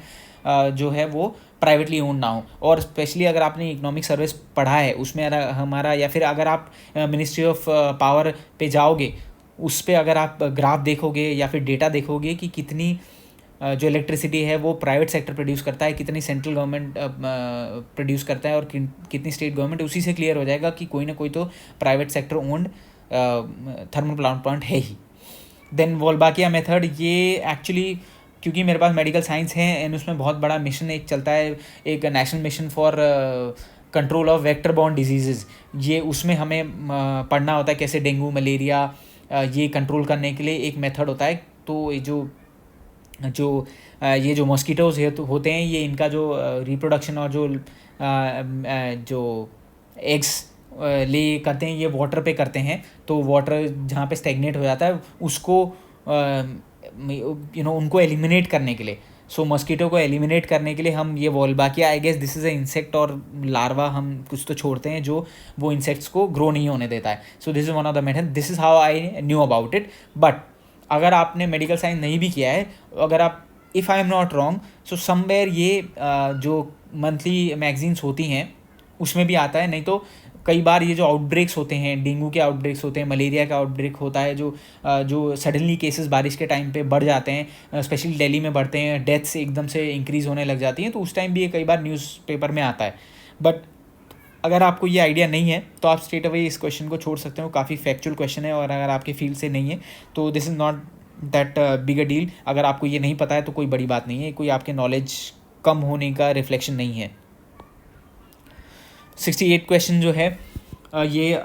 जो है वो प्राइवेटली ओन ना हो। और स्पेशली अगर आपने इकोनॉमिक सर्विस पढ़ा है उसमें हमारा, या फिर अगर आप मिनिस्ट्री ऑफ पावर पे जाओगे, उस पर अगर आप ग्राफ देखोगे या फिर डेटा देखोगे कि कितनी जो इलेक्ट्रिसिटी है वो प्राइवेट सेक्टर प्रोड्यूस करता है, कितनी सेंट्रल गवर्नमेंट प्रोड्यूस करता है और कितनी स्टेट गवर्नमेंट, उसी से क्लियर हो जाएगा कि कोई ना कोई तो private sector owned thermal power plant है ही। देन वोल्बाकिया मेथड, ये एक्चुअली क्योंकि मेरे पास मेडिकल साइंस है एंड उसमें बहुत बड़ा मिशन एक चलता है, एक national mission for control of vector borne disease, ये उसमें हमें पढ़ना होता है कैसे डेंगू मलेरिया ये कंट्रोल करने के लिए एक मेथड होता है। तो ये जो मॉस्किटोज़ होते हैं, ये इनका जो रिप्रोडक्शन और जो एग्स ले करते हैं, ये वाटर पे करते हैं। तो वाटर जहाँ पे स्टेगनेट हो जाता है उसको उनको एलिमिनेट करने के लिए, मॉस्किटो को एलिमिनेट करने के लिए हम ये Wolbachia, I guess this is a insect और लार्वा हम कुछ तो छोड़ते हैं जो वो इंसेक्ट्स को ग्रो नहीं होने देता है। So this is one of the method, this is how I knew about it. But अगर आपने मेडिकल साइंस नहीं भी किया है, अगर आप, if I am not wrong, so somewhere ये जो मंथली मैगजीन्स होती हैं उसमें भी आता है। नहीं तो कई बार ये जो आउटब्रेक्स होते हैं, डेंगू के आउटब्रेक्स होते हैं, मलेरिया का आउटब्रेक होता है, जो सडनली केसेस बारिश के टाइम पे बढ़ जाते हैं, स्पेशली दिल्ली में बढ़ते हैं, डेथ्स एकदम से इंक्रीज़ होने लग जाती हैं, तो उस टाइम भी ये कई बार न्यूज़पेपर में आता है। बट अगर आपको ये आइडिया नहीं है तो आप स्ट्रेट अवे इस क्वेश्चन को छोड़ सकते हो, काफ़ी फैक्चुअल क्वेश्चन है, और अगर आपके फील्ड से नहीं है तो this is not that big a deal. अगर आपको ये नहीं पता है तो कोई बड़ी बात नहीं है, कोई आपके नॉलेज कम होने का रिफ्लेक्शन नहीं है। 68 क्वेश्चन जो है ये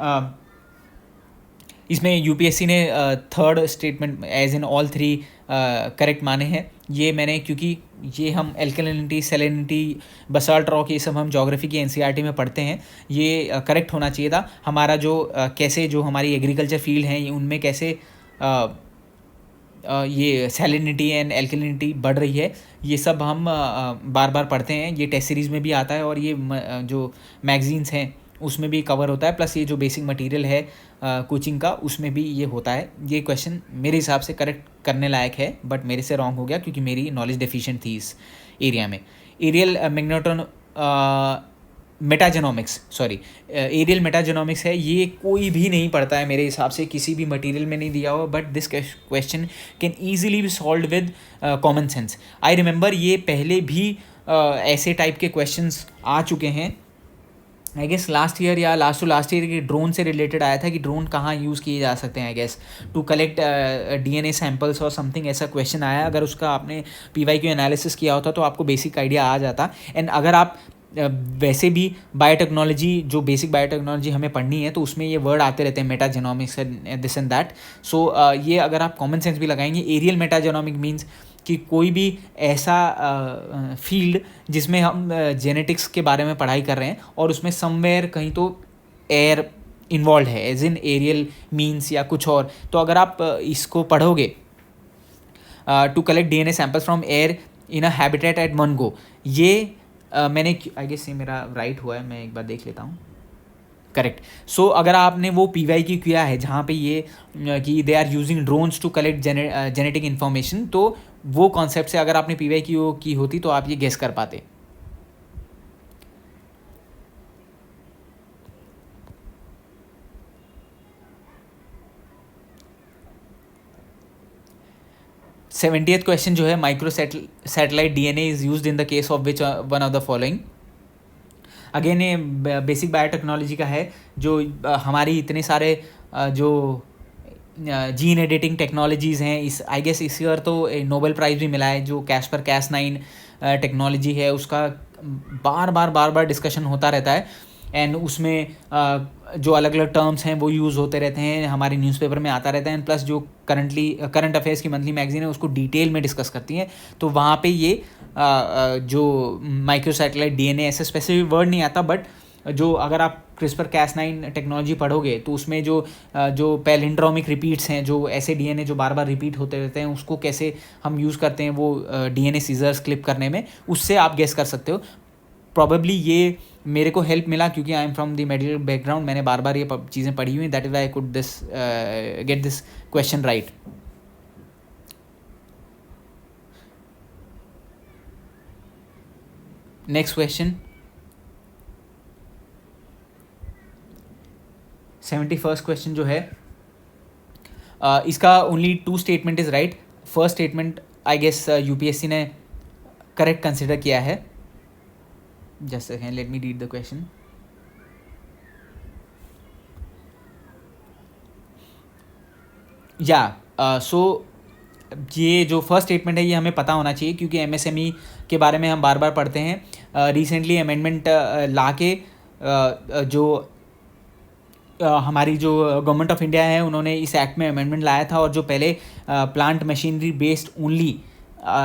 इसमें यूपीएससी ने third statement as in all three correct माने हैं। ये मैंने, क्योंकि ये हम एल्कलिनिटी, सैलिनिटी, बसाल्ट रॉक, ये सब हम ज्योग्राफी की एनसीईआरटी में पढ़ते हैं, ये करेक्ट होना चाहिए था। हमारा जो कैसे जो हमारी एग्रीकल्चर फील्ड है उनमें कैसे ये सैलिनिटी एंड एल्कलिनिटी बढ़ रही है, ये सब हम बार बार पढ़ते हैं। ये टेस्ट सीरीज़ में भी आता है और ये जो मैगजीन्स हैं उसमें भी कवर होता है, प्लस ये जो बेसिक मटेरियल है कोचिंग का उसमें भी ये होता है। ये क्वेश्चन मेरे हिसाब से करेक्ट करने लायक है, बट मेरे से रॉन्ग हो गया क्योंकि मेरी नॉलेज डेफिशिएंट थी इस एरिया में। एरियल मैग्नेटोन मेटाजेनोमिक्स, एरियल मेटाजेनोमिक्स है, ये कोई भी नहीं पढ़ता है मेरे हिसाब से, किसी भी मटेरियल में नहीं दिया हुआ, but this question can easily B solve with common sense. I remember ये पहले भी ऐसे टाइप के क्वेश्चंस आ चुके हैं, आई गेस लास्ट ईयर या लास्ट ईयर की ड्रोन से रिलेटेड आया था कि ड्रोन कहाँ यूज़ किए जा सकते हैं, I guess to collect DNA samples और समथिंग, ऐसा क्वेश्चन आया। अगर उसका आपने पीवाईक्यू एनालिसिस किया होता तो आपको बेसिक आइडिया आ जाता। एंड अगर आप वैसे भी बायोटेक्नोलॉजी, जो बेसिक बायोटेक्नोलॉजी हमें पढ़नी है तो उसमें ये वर्ड आते रहते हैं, मेटाजेनोमिक्स दिस एंड दैट। सो ये अगर आप कॉमन सेंस भी लगाएंगे, एरियल मेटाजेनोमिक मीन्स कि कोई भी ऐसा फील्ड जिसमें हम जेनेटिक्स के बारे में पढ़ाई कर रहे हैं और उसमें समवेयर कहीं तो एयर इन्वॉल्व है, एज इन एरियल मीन्स या कुछ और। तो अगर आप इसको पढ़ोगे, to collect DNA samples from air in a habitat at मनगो, ये मैंने, आई गेस ये मेरा राइट हुआ है, मैं एक बार देख लेता हूँ, करेक्ट। सो अगर आपने वो पीवाईक्यू किया है जहाँ पे ये कि they are using drones to collect genetic information, तो वो कॉन्सेप्ट से अगर आपने पीवाईक्यू की होती तो आप ये गेस कर पाते। सेवेंटियथ क्वेश्चन जो है, micro satellite DNA is used in the case of which one of the following. Again ये बेसिक बायोटेक्नोलॉजी का है, जो हमारी इतने सारे जो जीन एडिटिंग टेक्नोलॉजीज़ हैं, इस आई गेस इस ईयर तो नोबेल प्राइज़ भी मिला है। जो Cas9 टेक्नोलॉजी है उसका बार बार डिस्कशन होता रहता है, एंड उसमें जो अलग अलग टर्म्स हैं वो यूज़ होते रहते हैं, हमारे न्यूज़पेपर में आता रहता है। एंड प्लस जो करंट अफेयर्स की मंथली मैगजीन है उसको डिटेल में डिस्कस करती हैं, तो वहाँ पे ये जो माइक्रो सैटेलाइट डीएनए, ऐसा स्पेसिफिक वर्ड नहीं आता, बट जो अगर आप क्रिस्पर कैस9 टेक्नोलॉजी पढ़ोगे तो उसमें जो पैलिंड्रोमिक रिपीट्स हैं, जो ऐसे डीएनए जो बार बार रिपीट होते रहते हैं, उसको कैसे हम यूज़ करते हैं वो डीएनए सीजर्स क्लिप करने में, उससे आप गेस कर सकते हो। प्रॉबेबली ये मेरे को हेल्प मिला क्योंकि I am from the medical background, मैंने बार बार ये चीज़ें पढ़ी हुई, that is why I could get this question right. Next question, 71st question जो है, इसका only 2 statement is right. First statement I guess UPSC ने करेक्ट कंसिडर किया है। Just second, let me read the question. So ये जो first statement है ये हमें पता होना चाहिए क्योंकि एमएसएमई के बारे में हम बार बार पढ़ते हैं। रिसेंटली अमेंडमेंट ला के जो हमारी जो गवर्नमेंट ऑफ इंडिया है उन्होंने इस एक्ट में अमेंडमेंट लाया था, और जो पहले प्लांट मशीनरी बेस्ड ओनली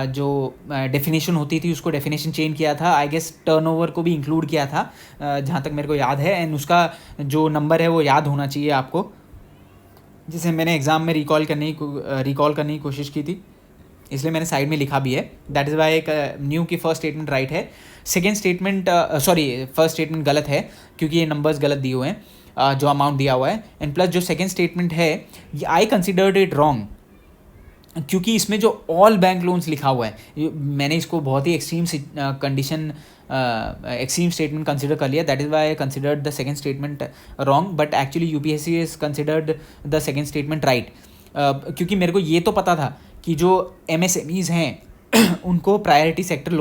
जो डेफिनेशन होती थी उसको डेफिनेशन चेंज किया था। आई गेस टर्नओवर को भी इंक्लूड किया था जहाँ तक मेरे को याद है, एंड उसका जो नंबर है वो याद होना चाहिए आपको, जिसे मैंने एग्ज़ाम में रिकॉल करने की कोशिश की थी, इसलिए मैंने साइड में लिखा भी है। दैट इज़ वाई एक न्यू की फर्स्ट स्टेटमेंट राइट है। सेकेंड स्टेटमेंट फर्स्ट स्टेटमेंट गलत है क्योंकि ये नंबर्स गलत दिए हुए हैं, जो अमाउंट दिया हुआ है, एंड प्लस जो सेकेंड स्टेटमेंट है आई कंसिडर्ड इट रॉन्ग क्योंकि इसमें जो ऑल बैंक लोन्स लिखा हुआ है, मैंने इसको बहुत ही extreme condition extreme statement consider कर लिया। That is why I considered the second statement wrong, but actually UPSC is considered the second statement right, क्योंकि मेरे को ये तो पता था कि जो एमएसएमईज़ हैं उनको प्रायोरिटी सेक्टर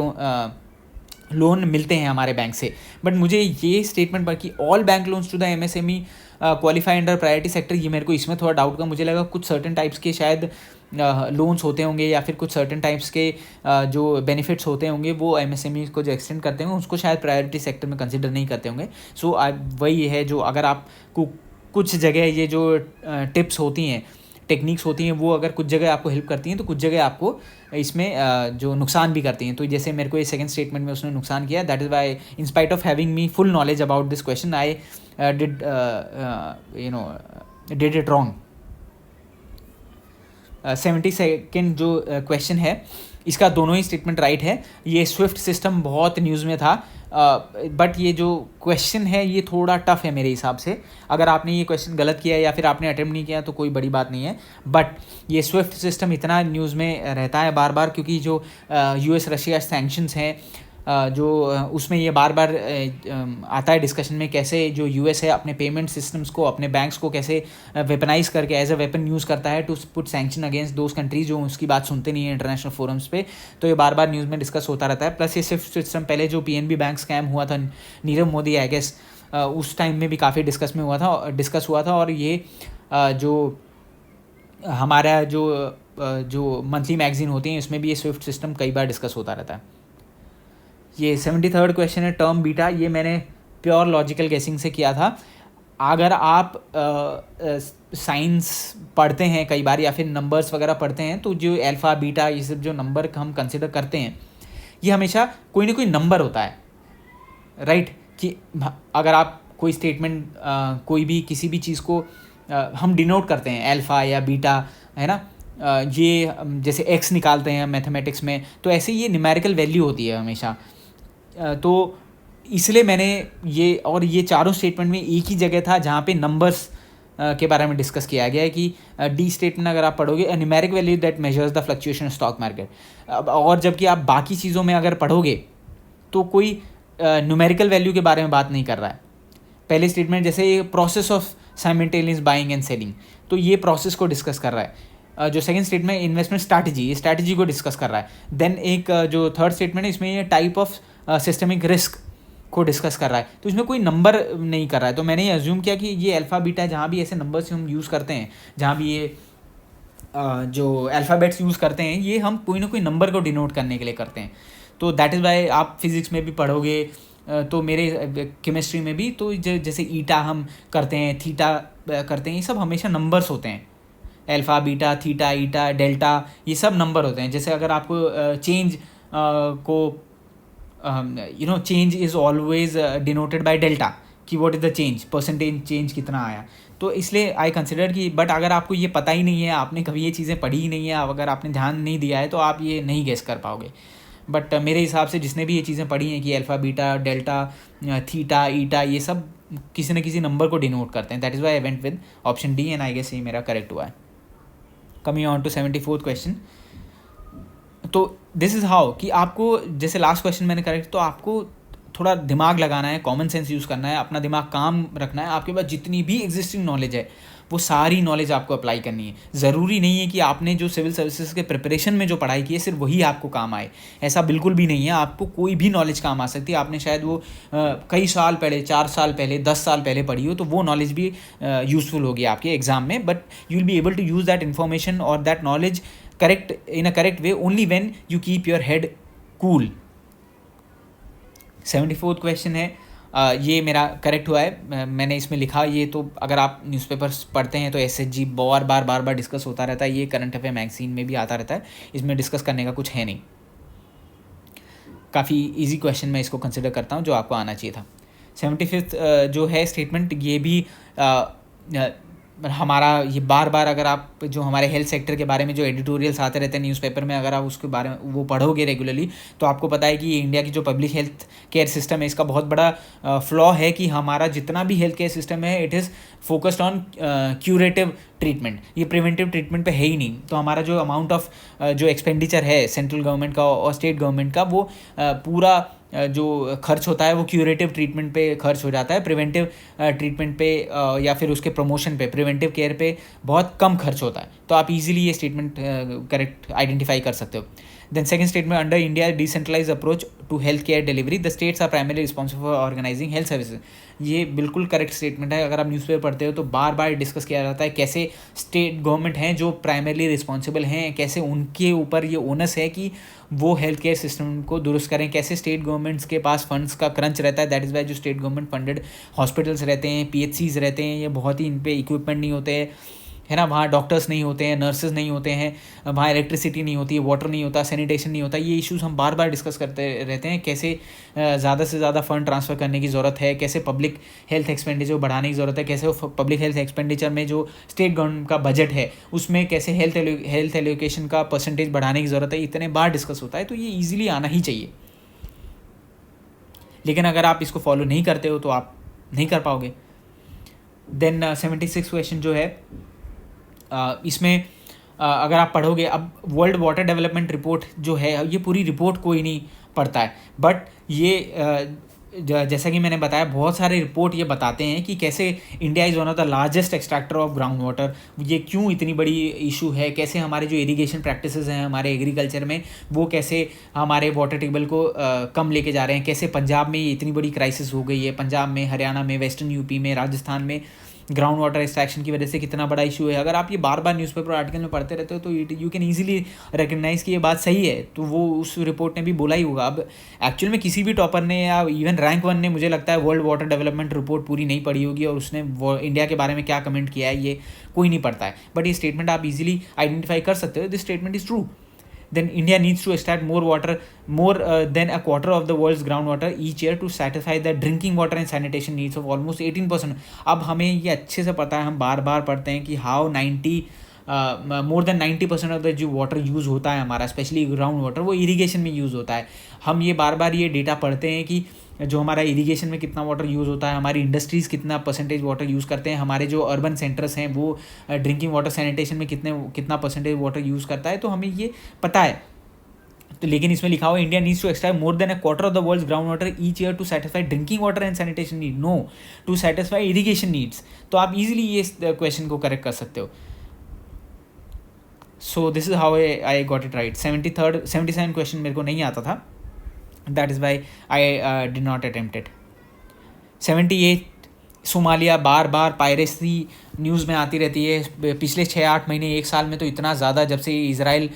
लोन मिलते हैं हमारे बैंक से, बट मुझे ये स्टेटमेंट पर कि all bank loans to the MSME qualify under priority sector, ये मेरे को इसमें थोड़ा डाउट का। मुझे लगा कुछ सर्टेन टाइप्स के शायद लोन्स होते होंगे या फिर कुछ सर्टेन टाइप्स के जो बेनिफिट्स होते होंगे वो एमएसएमई को जो एक्सटेंड करते होंगे उसको शायद प्रायोरिटी सेक्टर में कंसिडर नहीं करते होंगे। सो वही है, जो अगर आपको कुछ जगह ये जो टिप्स होती हैं, टेक्निक्स होती हैं, वो अगर कुछ जगह आपको हेल्प करती हैं तो कुछ जगह आपको इसमें जो नुकसान भी करती हैं। तो जैसे मेरे को ये सेकंड स्टेटमेंट में उसने नुकसान किया, that is Y in spite of having me full knowledge about this question I did it wrong. 72nd जो क्वेश्चन है इसका दोनों ही स्टेटमेंट राइट है। ये स्विफ्ट सिस्टम बहुत न्यूज़ में था, बट ये जो क्वेश्चन है ये थोड़ा टफ है मेरे हिसाब से। अगर आपने ये क्वेश्चन गलत किया या फिर आपने अटेम्प्ट नहीं किया तो कोई बड़ी बात नहीं है, बट ये स्विफ्ट सिस्टम इतना न्यूज़ में रहता है बार बार क्योंकि जो यूएस रशिया सैंक्शंस हैं जो उसमें ये बार बार आता है डिस्कशन में, कैसे जो यूएस है अपने पेमेंट सिस्टम्स को, अपने बैंक्स को कैसे वेपनाइज करके एज अ वेपन यूज़ करता है to put sanction against those countries जो उसकी बात सुनते नहीं है इंटरनेशनल फोरम्स पे। तो ये बार बार न्यूज़ में डिस्कस होता रहता है। प्लस ये स्विफ्ट सिस्टम पहले जो पीएनबी बैंक स्कैम हुआ था, नीरव मोदी आई गेस उस टाइम में भी काफ़ी डिस्कस हुआ था, और ये जो हमारा जो मंथली मैगजीन होती हैं उसमें भी ये स्विफ्ट सिस्टम कई बार डिस्कस होता रहता है। ये 73rd क्वेश्चन है, टर्म बीटा, ये मैंने प्योर लॉजिकल गेसिंग से किया था। अगर आप साइंस पढ़ते हैं कई बार या फिर नंबर्स वगैरह पढ़ते हैं तो जो अल्फ़ा बीटा ये सब जो नंबर हम कंसिडर करते हैं ये हमेशा कोई ना कोई नंबर होता है, राइट? कि अगर आप कोई स्टेटमेंट कोई भी किसी भी चीज़ को हम डिनोट करते हैं अल्फ़ा या बीटा, है ना, ये जैसे एक्स निकालते हैं मैथमेटिक्स में, तो ऐसे ये न्यूमेरिकल वैल्यू होती है हमेशा। तो इसलिए मैंने ये चारों स्टेटमेंट में एक ही जगह था जहाँ पे नंबर्स के बारे में डिस्कस किया गया है कि डी स्टेटमेंट अगर आप पढ़ोगे numeric value that measures the fluctuation stock market, और जबकि आप बाकी चीज़ों में अगर पढ़ोगे तो कोई न्यूमेरिकल वैल्यू के बारे में बात नहीं कर रहा है। पहले स्टेटमेंट जैसे process of simultaneous buying and selling, तो ये प्रोसेस को डिस्कस कर रहा है। जो सेकंड स्टेटमेंट इन्वेस्टमेंट स्ट्रैटेजी, ये स्ट्रैटेजी को डिस्कस कर रहा है। देन एक जो थर्ड स्टेटमेंट है इसमें ये टाइप ऑफ सिस्टमिक रिस्क को डिस्कस कर रहा है, तो इसमें कोई नंबर नहीं कर रहा है। तो मैंने ये अज्यूम किया कि ये अल्फ़ा बीटा जहाँ भी ऐसे नंबर्स हम यूज़ करते हैं, जहाँ भी ये जो अल्फ़ाबेट्स यूज़ करते हैं, ये हम कोई ना कोई नंबर को डिनोट करने के लिए करते हैं। तो दैट इज़ वाई आप फिज़िक्स में भी पढ़ोगे तो मेरे केमिस्ट्री में भी, तो जैसे ईटा हम करते हैं, थीटा करते हैं, ये सब हमेशा नंबर्स होते हैं। अल्फ़ा बीटा थीटा ईटा डेल्टा ये सब नंबर होते हैं। जैसे अगर आपको चेंज को change is always denoted by delta, कि what is the change, percentage change कितना आया। तो इसलिए आई कंसिडर कि बट अगर आपको ये पता ही नहीं है, आपने कभी ये चीज़ें पढ़ी ही नहीं है, अगर आपने ध्यान नहीं दिया है तो आप ये नहीं गेस कर पाओगे। बट मेरे हिसाब से जिसने भी ये चीज़ें पढ़ी हैं कि अल्फ़ा बीटा डेल्टा थीटा ईटा, ये सब किसी न किसी नंबर को डिनोट करते हैं। That is why I went with option D and I guess ये मेरा करेक्ट हुआ है। Coming on to 74th question. तो दिस इज़ हाउ कि आपको, जैसे लास्ट क्वेश्चन मैंने करेक्ट, तो आपको थोड़ा दिमाग लगाना है, कॉमन सेंस यूज़ करना है, अपना दिमाग काम रखना है। आपके पास जितनी भी एग्जिस्टिंग नॉलेज है वो सारी नॉलेज आपको अप्लाई करनी है। ज़रूरी नहीं है कि आपने जो सिविल सर्विसेज के प्रिपरेशन में जो पढ़ाई की है सिर्फ वही आपको काम आए, ऐसा बिल्कुल भी नहीं है। आपको कोई भी नॉलेज काम आ सकती है। आपने शायद वो कई साल पहले, 4 साल पहले, 10 साल पहले पढ़ी हो, तो वो नॉलेज भी यूज़फुल होगी आपके एग्ज़ाम में। But you will be able to use that information और that knowledge in a correct way only when you keep your head cool। 74th question है, ये मेरा करेक्ट हुआ है। मैंने इसमें लिखा ये, तो अगर आप न्यूज़पेपर्स पढ़ते हैं तो SHG बार बार डिस्कस होता रहता है। ये करंट अफेयर मैगजीन में भी आता रहता है, इसमें डिस्कस करने का कुछ है नहीं। काफ़ी इजी क्वेश्चन मैं इसको कंसिडर करता हूँ, जो आपको आना चाहिए था। 75th जो है स्टेटमेंट, ये भी हमारा ये बार अगर आप जो हमारे हेल्थ सेक्टर के बारे में जो एडिटोरियल्स आते रहते हैं न्यूज़पेपर में, अगर आप उसके बारे में वो पढ़ोगे रेगुलरली, तो आपको पता है कि ये इंडिया की जो पब्लिक हेल्थ केयर सिस्टम है, इसका बहुत बड़ा फ्लॉ है कि हमारा जितना भी हेल्थ केयर सिस्टम है it is focused on curative treatment. ये प्रिवेंटिव ट्रीटमेंट पे है ही नहीं। तो हमारा जो अमाउंट ऑफ जो एक्सपेंडिचर है सेंट्रल गवर्नमेंट का और स्टेट गवर्नमेंट का, वो पूरा जो खर्च होता है वो क्यूरेटिव ट्रीटमेंट पे खर्च हो जाता है। प्रिवेंटिव ट्रीटमेंट पे या फिर उसके प्रमोशन पे, प्रिवेंटिव केयर पे बहुत कम खर्च होता है। तो आप इजीली ये स्टेटमेंट करेक्ट आइडेंटिफाई कर सकते हो। Then second statement, under India decentralise approach to health care delivery the states are primary responsible for organising health services. ये बिल्कुल करेक्ट स्टेटमेंट है। अगर आप न्यूज़पेपर पढ़ते हो तो बार डिस्कस किया जाता है कैसे स्टेट गवर्नमेंट हैं जो प्राइमरली रिस्पॉन्सिबल हैं, कैसे उनके ऊपर ये ओनस है कि वो हेल्थ केयर सिस्टम को दुरुस्त करें, कैसे स्टेट गवर्नमेंट्स के पास फंड्स का क्रंच रहता है। दैट इज़ वाई जो स्टेट गवर्नमेंट फंडेड हॉस्पिटल्स रहते हैं, PHCs रहते हैं, ये बहुत ही इन पे इक्विपमेंट नहीं होते हैं, है ना, वहाँ डॉक्टर्स नहीं होते हैं, नर्सेज नहीं होते हैं, वहाँ इलेक्ट्रिसिटी नहीं होती है, वाटर नहीं होता, सैनिटेशन नहीं होता। ये इश्यूज़ हम बार डिस्कस करते रहते हैं, कैसे ज़्यादा से ज़्यादा फंड ट्रांसफ़र करने की ज़रूरत है, कैसे पब्लिक हेल्थ एक्सपेंडिचर बढ़ाने की ज़रूरत है, कैसे पब्लिक हेल्थ एक्सपेंडिचर में जो स्टेट गवर्नमेंट का बजट है उसमें कैसे हेल्थ एलोकेशन का परसेंटेज बढ़ाने की ज़रूरत है। इतने बार डिस्कस होता है, तो ये ईजिली आना ही चाहिए। लेकिन अगर आप इसको फॉलो नहीं करते हो तो आप नहीं कर पाओगे। देन 76 क्वेश्चन जो है, इसमें अगर आप पढ़ोगे, अब वर्ल्ड वाटर डेवलपमेंट रिपोर्ट जो है, ये पूरी रिपोर्ट कोई नहीं पढ़ता है, बट ये जैसा कि मैंने बताया, बहुत सारे रिपोर्ट ये बताते हैं कि कैसे India is one of the largest extractor of ground water. ये क्यों इतनी बड़ी इशू है, कैसे हमारे जो इरिगेशन प्रैक्टिसेस हैं हमारे एग्रीकल्चर में, वो कैसे हमारे वाटर टेबल को कम लेके जा रहे हैं, कैसे पंजाब में इतनी बड़ी क्राइसिस हो गई है, पंजाब में, हरियाणा में, वेस्टर्न यूपी में, राजस्थान में ग्राउंड वाटर एक्सट्रैक्शन की वजह से कितना बड़ा इशू है। अगर आप ये बार न्यूज़पेपर आर्टिकल में पढ़ते रहते हो तो यू कैन ईजिली रिकग्नाइज़ कि ये बात सही है। तो वो उस रिपोर्ट ने भी बोला ही होगा। अब एक्चुअल में किसी भी टॉपर ने या इवन रैंक 1 ने, मुझे लगता है, वर्ल्ड वाटर डेवलपमेंट रिपोर्ट पूरी नहीं पढ़ी होगी और उसने इंडिया के बारे में क्या कमेंट किया है ये कोई नहीं पढ़ता है। बट ये स्टेटमेंट आप इजीली आइडेंटिफाई कर सकते हो, this statement is true. Then India needs to extract more than a quarter of the world's groundwater each year to satisfy the drinking water and sanitation needs of almost 18%। अब हमें ये अच्छे से पता है, हम बार पढ़ते हैं कि how more than 90% of the जो वाटर यूज़ होता है हमारा, स्पेशली ग्राउंड वाटर, वो इरीगेशन में यूज़ होता है। हम ये बार ये डेटा पढ़ते हैं कि जो हमारा इरिगेशन में कितना वाटर यूज़ होता है, हमारी इंडस्ट्रीज़ कितना परसेंटेज वाटर यूज़ करते हैं, हमारे जो अर्बन सेंटर्स हैं वो ड्रिंकिंग वाटर सैनिटेशन में कितना परसेंटेज वाटर यूज़ करता है, तो हमें ये पता है। तो लेकिन इसमें लिखा हुआ India needs to extract more than a quarter of the world's ground water each year to satisfy drinking water and sanitation need, no, to satisfy irrigation needs. तो आप इजीली ये क्वेश्चन को करेक्ट कर सकते हो। So this is how I got it right. 77 question मेरे को नहीं आता था, that is why I did not attempt it. 78 Somalia, bar piracy news में आती रहती है पिछले 6-8 महीने, 1 साल में तो इतना ज़्यादा, जब से इज़राइल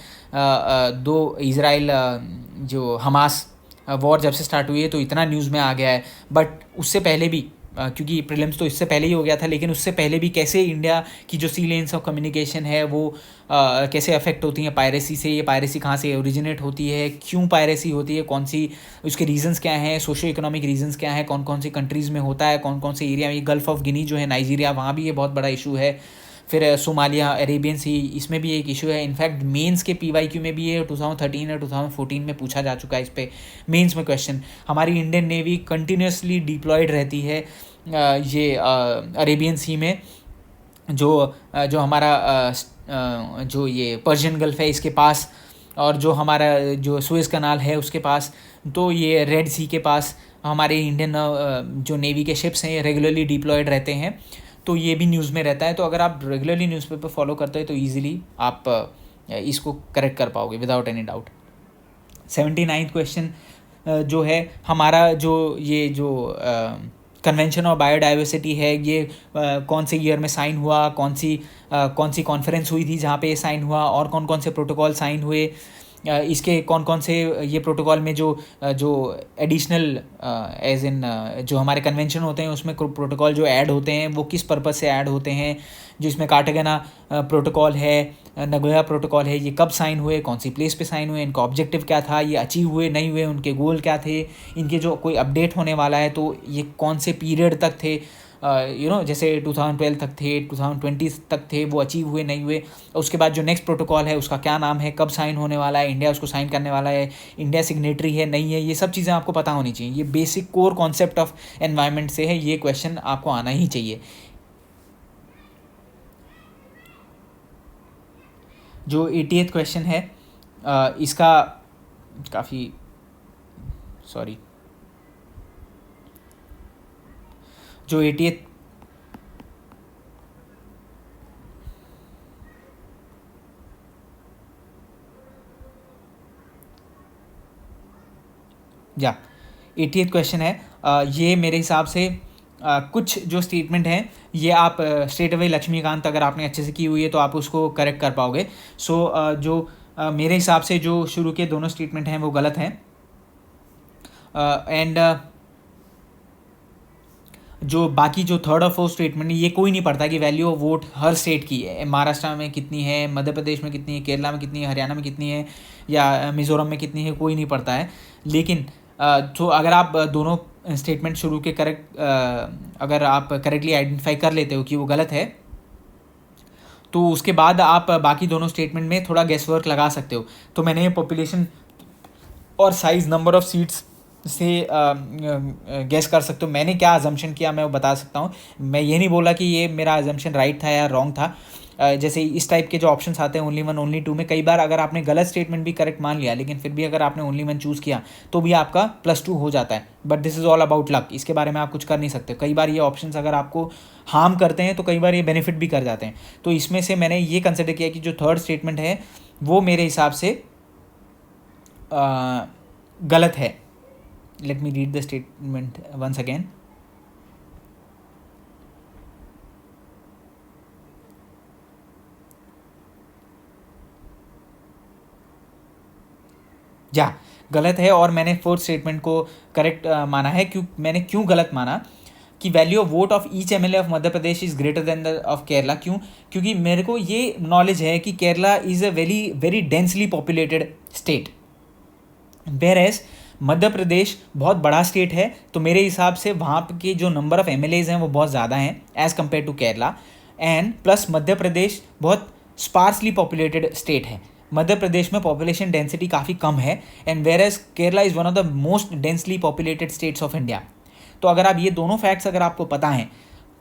जो हमास वॉर जब से स्टार्ट हुई है तो इतना न्यूज़ में आ गया है। बट उससे पहले भी क्योंकि प्रीलिम्स तो इससे पहले ही हो गया था, लेकिन उससे पहले भी कैसे इंडिया की जो सी लेन्स ऑफ कम्युनिकेशन है वो कैसे अफेक्ट होती हैं पायरेसी से, ये पायरेसी कहाँ से ओरिजिनेट होती है, क्यों पायरेसी होती है, कौन सी उसके रीजंस क्या हैं, सोशो इकोनॉमिक रीजंस क्या हैं, कौन कौन सी कंट्रीज़ में होता है, कौन कौन से एरिया में, ये गल्फ ऑफ गिनी जो है नाइजीरिया, वहाँ भी ये बहुत बड़ा इशू है। फिर सोमालिया, अरेबियन सी, इसमें भी एक इशू है। इनफैक्ट मेंस के PYQ में भी ये 2013 या 2014 में पूछा जा चुका है इस पे मेंस में क्वेश्चन। हमारी इंडियन नेवी कंटिन्यूसली डिप्लॉयड रहती है ये अरेबियन सी में, जो हमारा जो ये पर्शियन गल्फ है इसके पास, और जो हमारा जो सुएज कनाल है उसके पास, तो ये रेड सी के पास हमारे इंडियन जो नेवी के शिप्स हैं ये रेगुलरली डिप्लॉयड रहते हैं। तो ये भी न्यूज़ में रहता है। तो अगर आप रेगुलरली न्यूज़पेपर फॉलो करते हो तो ईजिली आप इसको करेक्ट कर पाओगे without any doubt. 79th question जो है हमारा, जो कन्वेंशन ऑफ बायोडाइवर्सिटी है, ये कौन से ईयर में साइन हुआ, कौन सी कॉन्फ्रेंस हुई थी जहाँ पे ये साइन हुआ, और कौन कौन से प्रोटोकॉल साइन हुए, इसके कौन कौन से ये प्रोटोकॉल में जो एडिशनल एज इन जो हमारे कन्वेंशन होते हैं उसमें प्रोटोकॉल जो ऐड होते हैं वो किस पर्पस से ऐड होते हैं। जो इसमें कार्टागेना प्रोटोकॉल है, नगोया प्रोटोकॉल है, ये कब साइन हुए, कौन सी प्लेस पे साइन हुए, इनका ऑब्जेक्टिव क्या था, ये अचीव हुए नहीं हुए, उनके गोल क्या थे, इनके जो कोई अपडेट होने वाला है तो ये कौन से पीरियड तक थे, जैसे 2012 तक थे, 2020 तक थे, वो अचीव हुए नहीं हुए। उसके बाद जो नेक्स्ट प्रोटोकॉल है उसका क्या नाम है, कब साइन होने वाला है, इंडिया उसको साइन करने वाला है, इंडिया सिग्नेटरी है नहीं है, ये सब चीज़ें आपको पता होनी चाहिए। ये basic core concept of environment से है, ये क्वेश्चन आपको आना ही चाहिए। जो 80th क्वेश्चन है इसका काफ़ी जो 80th या 80th क्वेश्चन है, ये मेरे हिसाब से कुछ जो स्टेटमेंट हैं ये आप स्ट्रेट अवे लक्ष्मीकांत अगर आपने अच्छे से की हुई है तो आप उसको करेक्ट कर पाओगे। जो मेरे हिसाब से जो शुरू के दोनों स्टेटमेंट हैं वो गलत हैं। एंड जो बाकी जो थर्ड और फोर्थ स्टेटमेंट, ये कोई नहीं पढ़ता कि value of vote her state की है, महाराष्ट्र में कितनी है, मध्य प्रदेश में कितनी है, केरला में कितनी है, हरियाणा में कितनी है, या मिज़ोरम में कितनी है, कोई नहीं पढ़ता है। लेकिन तो अगर आप दोनों स्टेटमेंट शुरू के अगर आप करेक्टली आइडेंटिफाई कर लेते हो कि वो गलत है, तो उसके बाद आप बाकी दोनों स्टेटमेंट में थोड़ा गेस वर्क लगा सकते हो। तो मैंने ये पॉपुलेशन और साइज़, नंबर ऑफ़ सीट्स से गेस कर सकते हो मैंने क्या अजम्पशन किया, मैं वो बता सकता हूँ। मैं ये नहीं बोला कि ये मेरा अजम्पशन राइट था या रॉन्ग था। जैसे इस टाइप के जो ऑप्शंस आते हैं ओनली वन ओनली टू में, कई बार अगर आपने गलत स्टेटमेंट भी करेक्ट मान लिया लेकिन फिर भी अगर आपने ओनली वन चूज़ किया तो भी आपका +2 हो जाता है। But this is all about luck, इसके बारे में आप कुछ कर नहीं सकते। कई बार ये ऑप्शंस अगर आपको हार्म करते हैं तो कई बार ये बेनिफिट भी कर जाते हैं। तो इसमें से मैंने ये कंसिडर किया कि जो थर्ड स्टेटमेंट है वो मेरे हिसाब से गलत है। Let me read the statement once again. या गलत है, और मैंने फोर्थ स्टेटमेंट को करेक्ट माना है। क्यों गलत माना कि value of vote of each MLA of Madhya Pradesh is greater than the of Kerala. क्योंकि मेरे को ये नॉलेज है कि Kerala is a very very densely populated state, whereas Madhya Pradesh बहुत बड़ा स्टेट है। तो मेरे हिसाब से वहाँ के जो नंबर ऑफ़ MLAs हैं वो बहुत ज़्यादा हैं as compare to Kerala. And plus Madhya Pradesh बहुत स्पार्सली पॉपुलेटेड स्टेट है। मध्य प्रदेश में पॉपुलेशन डेंसिटी काफ़ी कम है, and whereas Kerala is one of the most densely populated states of India. तो अगर आप ये दोनों फैक्ट्स अगर आपको पता हैं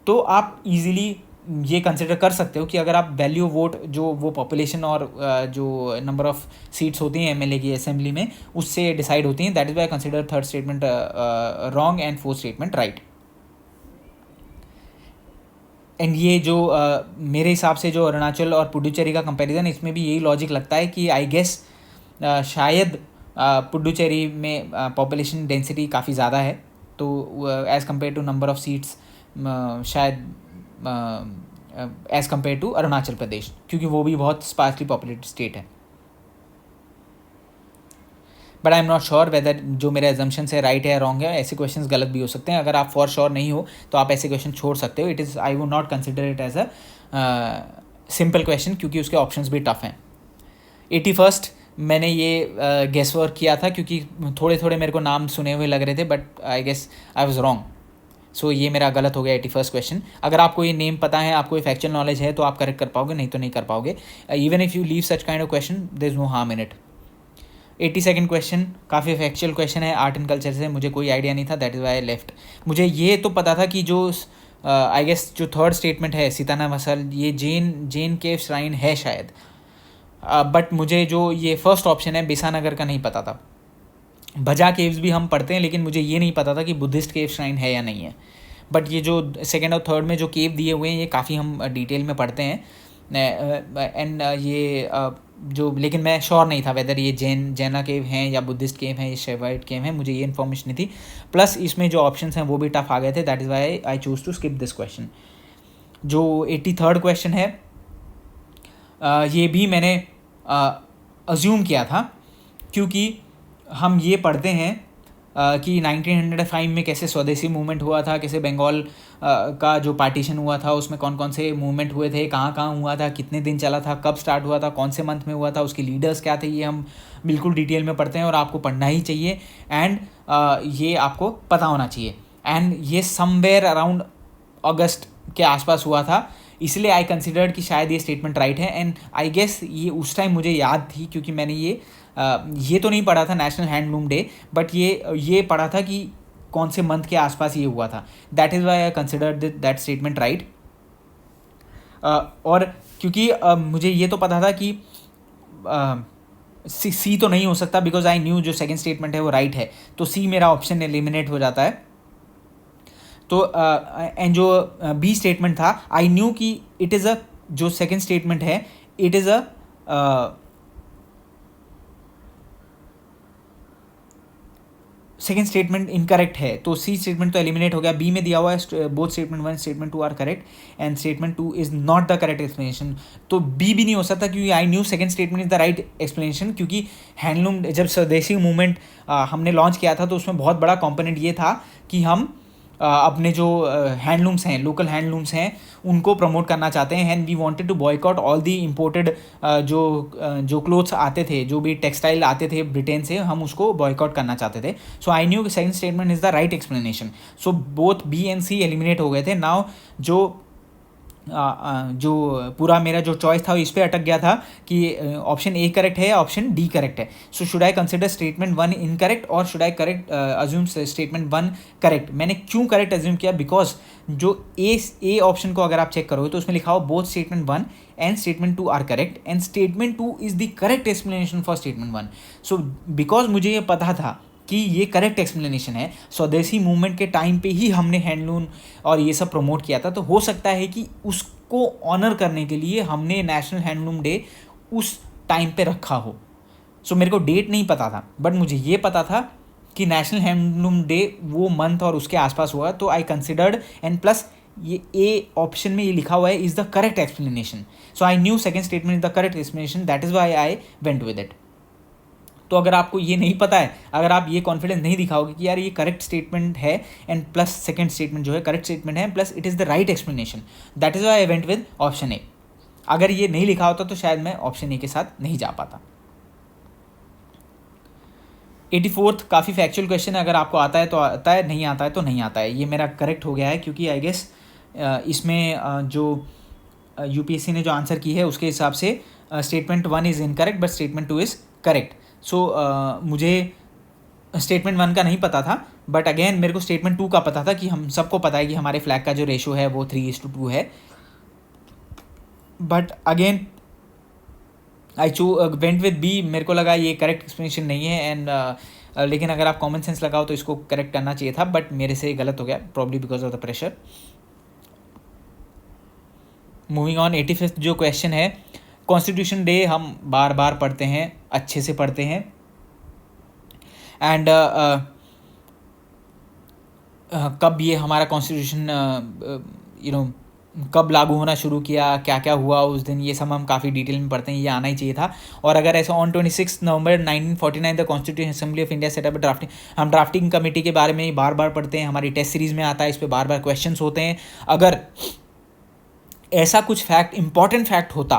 तो आप इजीली ये कंसिडर कर सकते हो कि अगर आप वैल्यू वोट जो वो पॉपुलेशन और जो नंबर ऑफ़ सीट्स होती हैं MLA की असेंबली में उससे डिसाइड होती हैं। That is Y consider third statement wrong and fourth statement right. And ये जो मेरे हिसाब से जो अरुणाचल और पुडुचेरी का कंपैरिजन, इसमें भी यही लॉजिक लगता है कि आई गेस शायद पुडुचेरी में पॉपुलेशन डेंसिटी काफ़ी ज़्यादा है, तो as compare to number of seats शायद as compare to Arunachal Pradesh, क्योंकि वो भी बहुत स्पार्सली पॉपुलेटेड स्टेट है। But I am not sure whether जो मेरे एजम्पशन है राइट है या रॉन्ग है. ऐसे क्वेश्चन गलत भी हो सकते हैं. अगर आप फॉर श्योर नहीं हो तो आप ऐसे क्वेश्चन छोड़ सकते हो. It is I would not consider it as a simple question क्योंकि उसके ऑप्शंस भी टफ हैं. 81st मैंने ये गेस वर्क किया था क्योंकि थोड़े थोड़े मेरे को नाम सुने हुए लग रहे थे, but I guess I was wrong. So ये मेरा गलत हो गया 81st क्वेश्चन. अगर आपको ये नेम पता है, आपको ये फैक्चुअल नॉलेज है तो आप करेक्ट कर पाओगे, नहीं तो नहीं कर पाओगे. Even if you leave such kind of question there is no harm in it. 82nd question काफ़ी फैक्चुअल क्वेश्चन है. आर्ट एंड कल्चर से मुझे कोई आइडिया नहीं था, that is why I left. मुझे ये तो पता था कि जो आई गेस जो थर्ड स्टेटमेंट है सिताना मसल, ये जैन केव श्राइन है शायद. बट मुझे जो ये फर्स्ट ऑप्शन है बिसानगर का नहीं पता था. भजा केव्स भी हम पढ़ते हैं लेकिन मुझे ये नहीं पता था कि बुद्धिस्ट केव श्राइन है या नहीं है. बट ये जो सेकेंड और थर्ड में जो केव दिए हुए हैं ये काफ़ी हम डिटेल में पढ़ते हैं. एंड ये जो, लेकिन मैं श्योर नहीं था वेदर ये जैना केव हैं या बुद्धिस्ट केव हैं या शेवाइट केव हैं, मुझे ये इन्फॉर्मेशन नहीं थी. प्लस इसमें जो ऑप्शंस हैं वो भी टफ आ गए थे. That is why I choose to skip this question. जो 83rd क्वेश्चन है ये भी मैंने अज्यूम किया था क्योंकि हम ये पढ़ते हैं कि 1905 में कैसे स्वदेशी मूवमेंट हुआ था, कैसे बंगाल का जो पार्टीशन हुआ था उसमें कौन कौन से मूवमेंट हुए थे, कहाँ कहाँ हुआ था, कितने दिन चला था, कब स्टार्ट हुआ था, कौन से मंथ में हुआ था, उसके लीडर्स क्या थे, ये हम बिल्कुल डिटेल में पढ़ते हैं और आपको पढ़ना ही चाहिए. एंड ये आपको पता होना चाहिए. एंड ये समवेयर अराउंड अगस्त के आसपास हुआ था, इसलिए आई कंसिडर्ड कि शायद ये स्टेटमेंट राइट है. एंड आई गेस ये उस टाइम मुझे याद थी क्योंकि मैंने ये तो नहीं पढ़ा था नेशनल हैंडलूम डे, बट ये पढ़ा था कि कौन से मंथ के आसपास ये हुआ था. That is why I considered that statement right. और क्योंकि मुझे ये तो पता था कि सी तो नहीं हो सकता बिकॉज आई न्यू जो सेकंड स्टेटमेंट है वो राइट है, तो सी मेरा ऑप्शन एलिमिनेट हो जाता है. तो एंड जो बी स्टेटमेंट था आई न्यू कि इट इज़ अ, जो सेकंड स्टेटमेंट है it is a second statement incorrect है, तो सी स्टेटमेंट तो एलिमिनेट हो गया. बी में दिया हुआ है both statement 1 statement 2 are correct and statement 2 is not the correct explanation. तो बी भी नहीं हो सकता क्योंकि I knew second statement is the right explanation. क्योंकि हैंडलूम जब स्वदेशी मूवमेंट हमने लॉन्च किया था तो उसमें बहुत बड़ा कॉम्पोनेंट ये था कि हम अपने जो हैंडलूम्स हैं, लोकल हैंडलूम्स हैं, उनको प्रमोट करना चाहते हैं. And we wanted to boycott all the imported जो क्लोथ्स आते थे, जो भी टेक्सटाइल आते थे ब्रिटेन से, हम उसको बॉयकॉट करना चाहते थे. So I knew second statement is the right explanation. So both B and C eliminate हो गए थे. नाउ जो पूरा मेरा जो चॉइस था इस पर अटक गया था कि ऑप्शन ए करेक्ट है या ऑप्शन डी करेक्ट है. So should I consider statement 1 incorrect और should I correct assume statement 1 correct. मैंने क्यों करेक्ट अज्यूम किया? बिकॉज जो ए ऑप्शन को अगर आप चेक करोगे तो उसमें लिखा हो both statement 1 and statement 2 are correct and statement 2 is the correct explanation for statement 1. So because मुझे ये पता था कि ये करेक्ट एक्सप्लेनेशन है, स्वदेशी मूवमेंट के टाइम पे ही हमने हैंडलूम और ये सब प्रमोट किया था, तो हो सकता है कि उसको ऑनर करने के लिए हमने नेशनल हैंडलूम डे उस टाइम पे रखा हो. सो मेरे को डेट नहीं पता था बट मुझे ये पता था कि नेशनल हैंडलूम डे वो मंथ और उसके आसपास हुआ. तो आई कंसिडर्ड एंड प्लस ये ए ऑप्शन में ये लिखा हुआ है is the correct explanation. So I knew second statement is the correct explanation. That is why I went with it. तो अगर आपको ये नहीं पता है, अगर आप ये कॉन्फिडेंस नहीं दिखाओगे कि यार ये करेक्ट स्टेटमेंट है एंड प्लस सेकंड स्टेटमेंट जो है करेक्ट स्टेटमेंट है plus it is the right explanation, that is why I went with option A. अगर ये नहीं लिखा होता तो शायद मैं ऑप्शन ए के साथ नहीं जा पाता. 84th काफ़ी फैक्चुअल क्वेश्चन है. अगर आपको आता है तो आता है, नहीं आता है तो नहीं आता है. ये मेरा करेक्ट हो गया है क्योंकि आई गेस इसमें जो यूपीएससी ने जो आंसर की है उसके हिसाब से statement 1 is incorrect but statement 2 is correct. So मुझे स्टेटमेंट 1 का नहीं पता था बट अगेन मेरे को स्टेटमेंट 2 का पता था कि हम सबको पता है कि हमारे फ्लैग का जो रेशो है वो 3:2 है. But again I went with B. मेरे को लगा ये करेक्ट एक्सप्लेनेशन नहीं है एंड लेकिन अगर आप कॉमन सेंस लगाओ तो इसको करेक्ट करना चाहिए था बट मेरे से गलत हो गया probably because of the pressure. Moving on, 85th जो क्वेश्चन है, कॉन्स्टिट्यूशन डे हम बार बार पढ़ते हैं, अच्छे से पढ़ते हैं एंड कब ये हमारा कॉन्स्टिट्यूशन कब लागू होना शुरू किया, क्या क्या हुआ उस दिन, ये सब हम काफ़ी डिटेल में पढ़ते हैं, ये आना ही चाहिए था। और अगर ऐसा on 26 November 1949 the constitution assembly of India setup drafting, हम ड्राफ्टिंग कमेटी के बारे में बार बार पढ़ते हैं, हमारी टेस्ट सीरीज में आता है, इस पर बार बार क्वेश्चन होते हैं। अगर ऐसा कुछ फैक्ट, इंपॉर्टेंट फैक्ट होता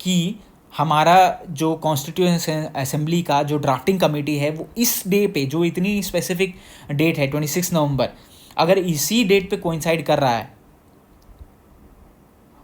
कि हमारा जो कॉन्स्टिट्यूशन असेंबली का जो ड्राफ्टिंग कमेटी है वो इस डे पे, जो इतनी स्पेसिफिक डेट है 26 नवंबर, अगर इसी डेट पे कोइंसाइड कर रहा है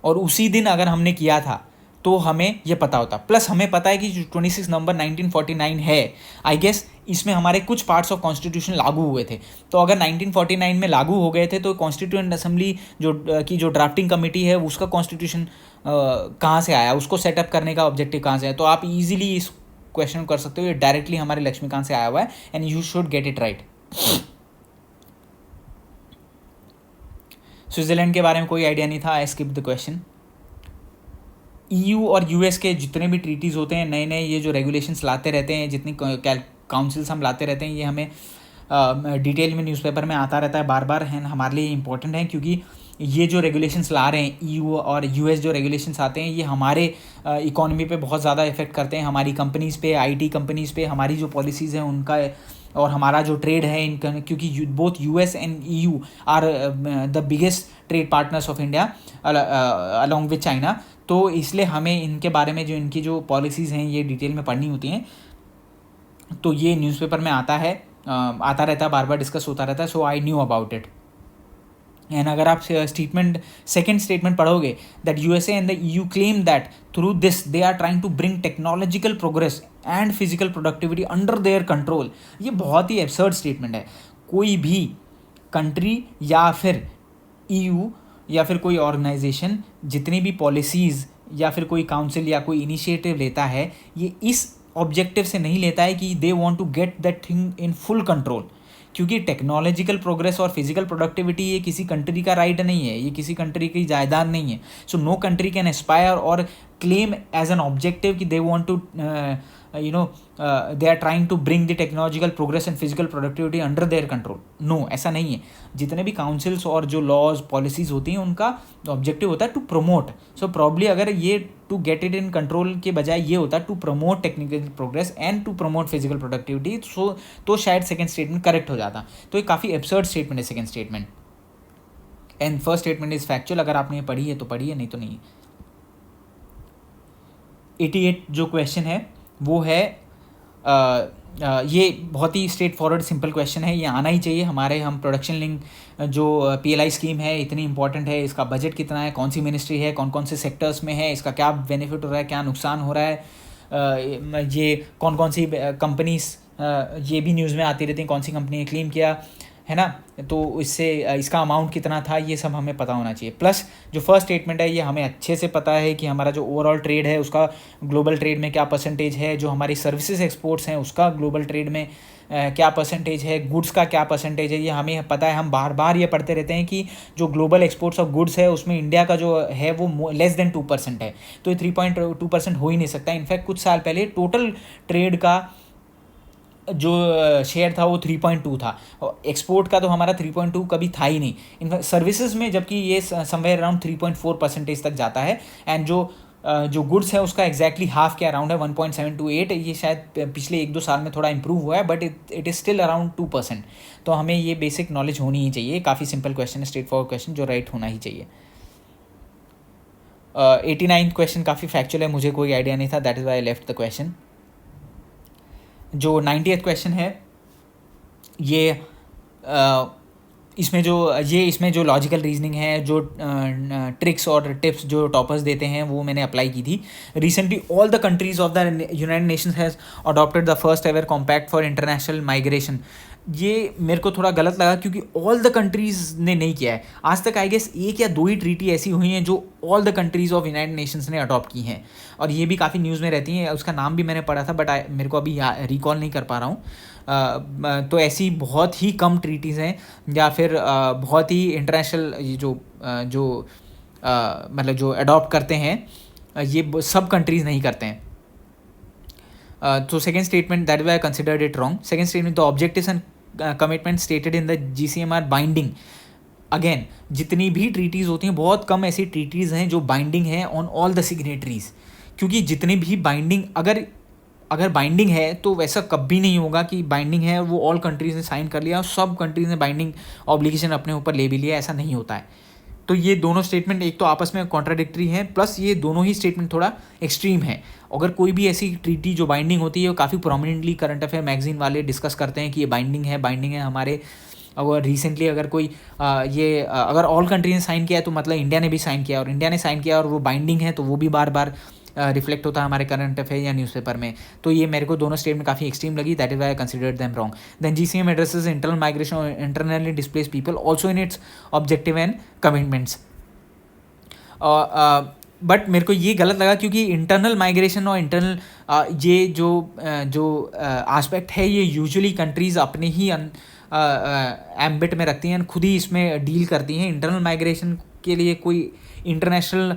और उसी दिन अगर हमने किया था तो हमें ये पता होता। प्लस हमें पता है कि जो 26 नवंबर 1949 है, आई गेस इसमें हमारे कुछ पार्ट्स ऑफ कॉन्स्टिट्यूशन लागू हुए थे। तो अगर 1949 में लागू हो गए थे तो कॉन्स्टिट्यूएंट असेंबली जो ड्राफ्टिंग कमेटी है उसका कॉन्स्टिट्यूशन कहाँ से आया, उसको सेटअप करने का ऑब्जेक्टिव कहाँ से है। तो आप इजीली इस क्वेश्चन कर सकते हो, ये डायरेक्टली हमारे लक्ष्मीकांत से आया हुआ है and you should get it right. Switzerland के बारे में कोई आइडिया नहीं था, I skip the question. EU और US के जितने भी ट्रीटीज़ होते हैं, नए नए ये जो रेगुलेशंस लाते रहते हैं, जितनी काउंसिल्स हम लाते रहते हैं, ये हमें डिटेल में न्यूज़पेपर में आता रहता है बार बार, है हमारे लिए इंपॉर्टेंट है, क्योंकि ये जो रेगुलेशंस ला रहे हैं EU और US जो रेगुलेशंस आते हैं, ये हमारे इकोनॉमी पे बहुत ज़्यादा इफेक्ट करते हैं, हमारी कंपनीज़ पे, IT कंपनीज़ पे, हमारी जो पॉलिसीज़ हैं उनका, और हमारा जो ट्रेड है इनका, क्योंकि both US and EU are the biggest trade partners of India along with China. तो इसलिए हमें इनके बारे में जो इनकी जो पॉलिसीज़ हैं ये डिटेल में पढ़नी होती हैं। तो ये न्यूज़पेपर में आता है, आता रहता है, बार बार डिस्कस होता रहता है। So I knew about it. And अगर आप सेकेंड स्टेटमेंट पढ़ोगे, that USA and the EU claim that through this they are trying to bring technological progress and physical productivity under their control. ये बहुत ही absurd statement है। कोई भी country या फिर EU या फिर कोई ऑर्गेनाइजेशन जितनी भी पॉलिसीज़ या फिर कोई काउंसिल या कोई इनिशिएटिव लेता है, ये इस ऑब्जेक्टिव से नहीं लेता है कि they want to get that thing in full control, क्योंकि टेक्नोलॉजिकल प्रोग्रेस और फिजिकल प्रोडक्टिविटी ये किसी कंट्री का राइट नहीं है, ये किसी कंट्री की जायदाद नहीं है। So no country can aspire और क्लेम एज एन ऑब्जेक्टिव कि they want to they are trying to bring the technological progress and physical productivity under their control. No, ऐसा नहीं है। जितने भी काउंसिल्स और जो लॉज पॉलिसीज़ होती हैं उनका ऑब्जेक्टिव होता है टू प्रमोट। सो प्रॉब्ली अगर ये to get it in control के बजाय ये होता है to promote technical progress and to promote physical productivity, तो शायद सेकेंड स्टेटमेंट करेक्ट हो जाता। तो ये काफ़ी एब्सर्ड स्टेटमेंट है second statement. And first statement is factual. अगर आपने ये पढ़ी है तो पढ़ी है, नहीं तो नहीं। 88 जो क्वेश्चन है वो है ये बहुत ही स्ट्रेट फॉरवर्ड सिंपल क्वेश्चन है, ये आना ही चाहिए हमारे। हम प्रोडक्शन लिंक जो PLI स्कीम है इतनी इंपॉर्टेंट है, इसका बजट कितना है, कौन सी मिनिस्ट्री है, कौन कौन से सेक्टर्स में है, इसका क्या बेनिफिट हो रहा है, क्या नुकसान हो रहा है, ये कौन कौन सी कंपनीज, ये भी न्यूज़ में आती रहती हैं कौन सी कंपनी ने क्लेम किया है ना, तो इससे इसका अमाउंट कितना था, ये सब हमें पता होना चाहिए। प्लस जो फर्स्ट स्टेटमेंट है ये हमें अच्छे से पता है कि हमारा जो ओवरऑल ट्रेड है उसका ग्लोबल ट्रेड में क्या परसेंटेज है, जो हमारी सर्विसेज एक्सपोर्ट्स हैं उसका ग्लोबल ट्रेड में क्या परसेंटेज है, गुड्स का क्या परसेंटेज है, ये हमें पता है। हम बार बार ये पढ़ते रहते हैं कि जो ग्लोबल एक्सपोर्ट्स ऑफ गुड्स है उसमें इंडिया का जो है वो लेस देन 2% है, तो ये 3.2% हो ही नहीं सकता। इनफैक्ट कुछ साल पहले टोटल ट्रेड का जो शेयर था वो 3.2 था, एक्सपोर्ट का तो हमारा 3.2 कभी था ही नहीं। इनफैक्ट सर्विसेज में जबकि ये समवेयर अराउंड 3.4% तक जाता है। एंड जो गुड्स है उसका एग्जैक्टली हाफ के अराउंड है 1.728। ये शायद पिछले 1-2 साल में थोड़ा इंप्रूव हुआ है, but it is still around 2%। तो हमें ये बेसिक नॉलेज होनी ही चाहिए। काफ़ी सिंपल क्वेश्चन है, स्ट्रेट फॉरवर्ड क्वेश्चन जो राइट होना ही चाहिए। 89 क्वेश्चन काफ़ी फैक्चुअल है, मुझे कोई आइडिया नहीं था, that is why I left the question. जो 90th क्वेश्चन है ये इसमें जो लॉजिकल रीजनिंग है, जो ट्रिक्स और टिप्स जो टॉपर्स देते हैं वो मैंने अप्लाई की थी। Recently all the countries of the United Nations has adopted the first ever compact for international migration. ये मेरे को थोड़ा गलत लगा क्योंकि ऑल द कंट्रीज़ ने नहीं किया है आज तक। आई गेस 1 या 2 ही ट्रीटी ऐसी हुई हैं जो all the countries of United Nations ने अडॉप्ट की हैं, और ये भी काफ़ी न्यूज़ में रहती हैं। उसका नाम भी मैंने पढ़ा था बट मेरे को अभी रिकॉल नहीं कर पा रहा हूँ। तो ऐसी बहुत ही कम ट्रीटीज़ हैं या फिर बहुत ही इंटरनेशनल जो मतलब जो अडॉप्ट करते हैं, ये सब कंट्रीज़ नहीं करते हैं। तो second statement that way I considered it wrong. Second statement the objectives and commitments stated in the GCM are binding again जितनी भी ट्रीटीज़ होती हैं, बहुत कम ऐसी ट्रीटीज़ हैं जो बाइंडिंग हैं ऑन ऑल द सिग्नेटरीज, क्योंकि जितनी भी बाइंडिंग अगर बाइंडिंग है तो वैसा कभी नहीं होगा कि बाइंडिंग है वो ऑल कंट्रीज़ ने साइन कर लिया और सब कंट्रीज़ ने बाइंडिंग ऑब्लिगेशन अपने ऊपर ले भी लिया, ऐसा नहीं होता है। तो ये दोनों स्टेटमेंट एक तो आपस में कॉन्ट्राडिक्टरी हैं, प्लस ये दोनों ही स्टेटमेंट थोड़ा एक्सट्रीम है। अगर कोई भी ऐसी ट्रीटी जो बाइंडिंग होती है वो काफ़ी प्रोमिनेंटली करंट अफेयर मैगजीन वाले डिस्कस करते हैं कि ये बाइंडिंग है हमारे। अगर रिसेंटली अगर कोई अगर ऑल कंट्री ने साइन किया है तो मतलब इंडिया ने भी साइन किया, और इंडिया ने साइन किया और वो बाइंडिंग है तो वो भी बार बार रिफ्लेक्ट होता है हमारे करंट अफेयर या न्यूज़पेपर में। तो ये मेरे को दोनों स्टेटमेंट काफ़ी एक्सट्रीम लगी, that is why I considered them wrong. Then GCM addresses internal migration और internally displaced people also in its objective and commitments. But मेरे को ये गलत लगा क्योंकि इंटरनल माइग्रेशन और इंटरनल ये जो आस्पेक्ट है ये यूजुअली कंट्रीज़ अपने ही एम्बिट में रखती हैं, खुद ही इसमें डील करती हैं। इंटरनल माइग्रेशन के लिए कोई इंटरनेशनल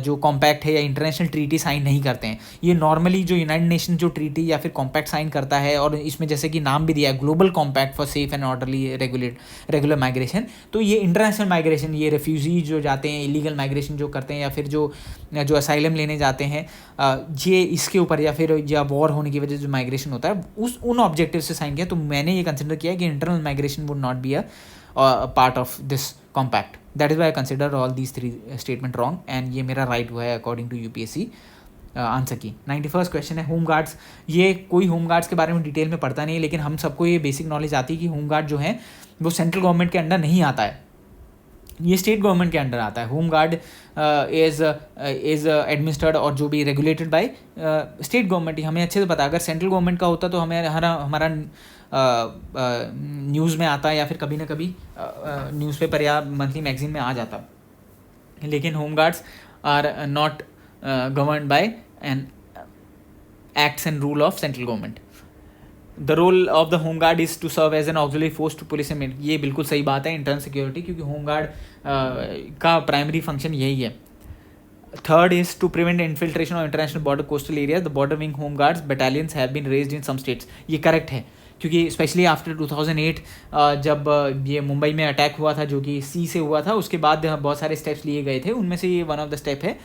जो कॉम्पैक्ट है या इंटरनेशनल ट्रीटी साइन नहीं करते हैं। ये नॉर्मली जो यूनाइटेड नेशन जो ट्रीटी या फिर कॉम्पैक्ट साइन करता है, और इसमें जैसे कि नाम भी दिया है global compact for safe and orderly regular migration, तो ये इंटरनेशनल माइग्रेशन, ये रेफ्यूजी जो जाते हैं, इलीगल माइग्रेशन जो करते हैं या फिर जो असाइलम लेने जाते हैं, ये इसके ऊपर या वॉर होने की वजह से जो माइग्रेशन होता है उन ऑब्जेक्टिव से साइन किया। तो मैंने ये कंसिडर किया कि internal migration would not be a part of this compact. That is why I consider all these 3 statement wrong, and ये मेरा राइट हुआ है अकॉर्डिंग टू UPSC आंसर की। 91st क्वेश्चन है होम गार्ड्स। ये कोई होम गार्ड्स के बारे में डिटेल में पढ़ता नहीं है, लेकिन हम सबको ये बेसिक नॉलेज आती है कि होम गार्ड जो है वो सेंट्रल गवर्नमेंट के अंडर नहीं आता है, ये स्टेट गवर्नमेंट के अंडर आता है। होम गार्ड इज़ एडमिनिस्टर्ड और जो भी रेगुलेटेड बाय स्टेट गवर्नमेंट। हमें अच्छे से पता, अगर सेंट्रल गवर्नमेंट का होता तो हमारा न्यूज़ में आता या फिर कभी ना कभी न्यूज़पेपर या मंथली मैगजीन में आ जाता। लेकिन home guards are not governed by an acts and rule of central government. The role of the home guard is to serve as an auxiliary force to police and, ये बिल्कुल सही बात है, internal security, क्योंकि home guard का primary function यही है। Third is to prevent infiltration of international border coastal areas, the border wing home guards battalions have been raised in some states. ये करेक्ट है, क्योंकि स्पेशली आफ्टर 2008 जब ये मुंबई में अटैक हुआ था जो कि सी से हुआ था, उसके बाद बहुत सारे स्टेप्स लिए गए थे, उनमें से ये वन ऑफ द स्टेप है।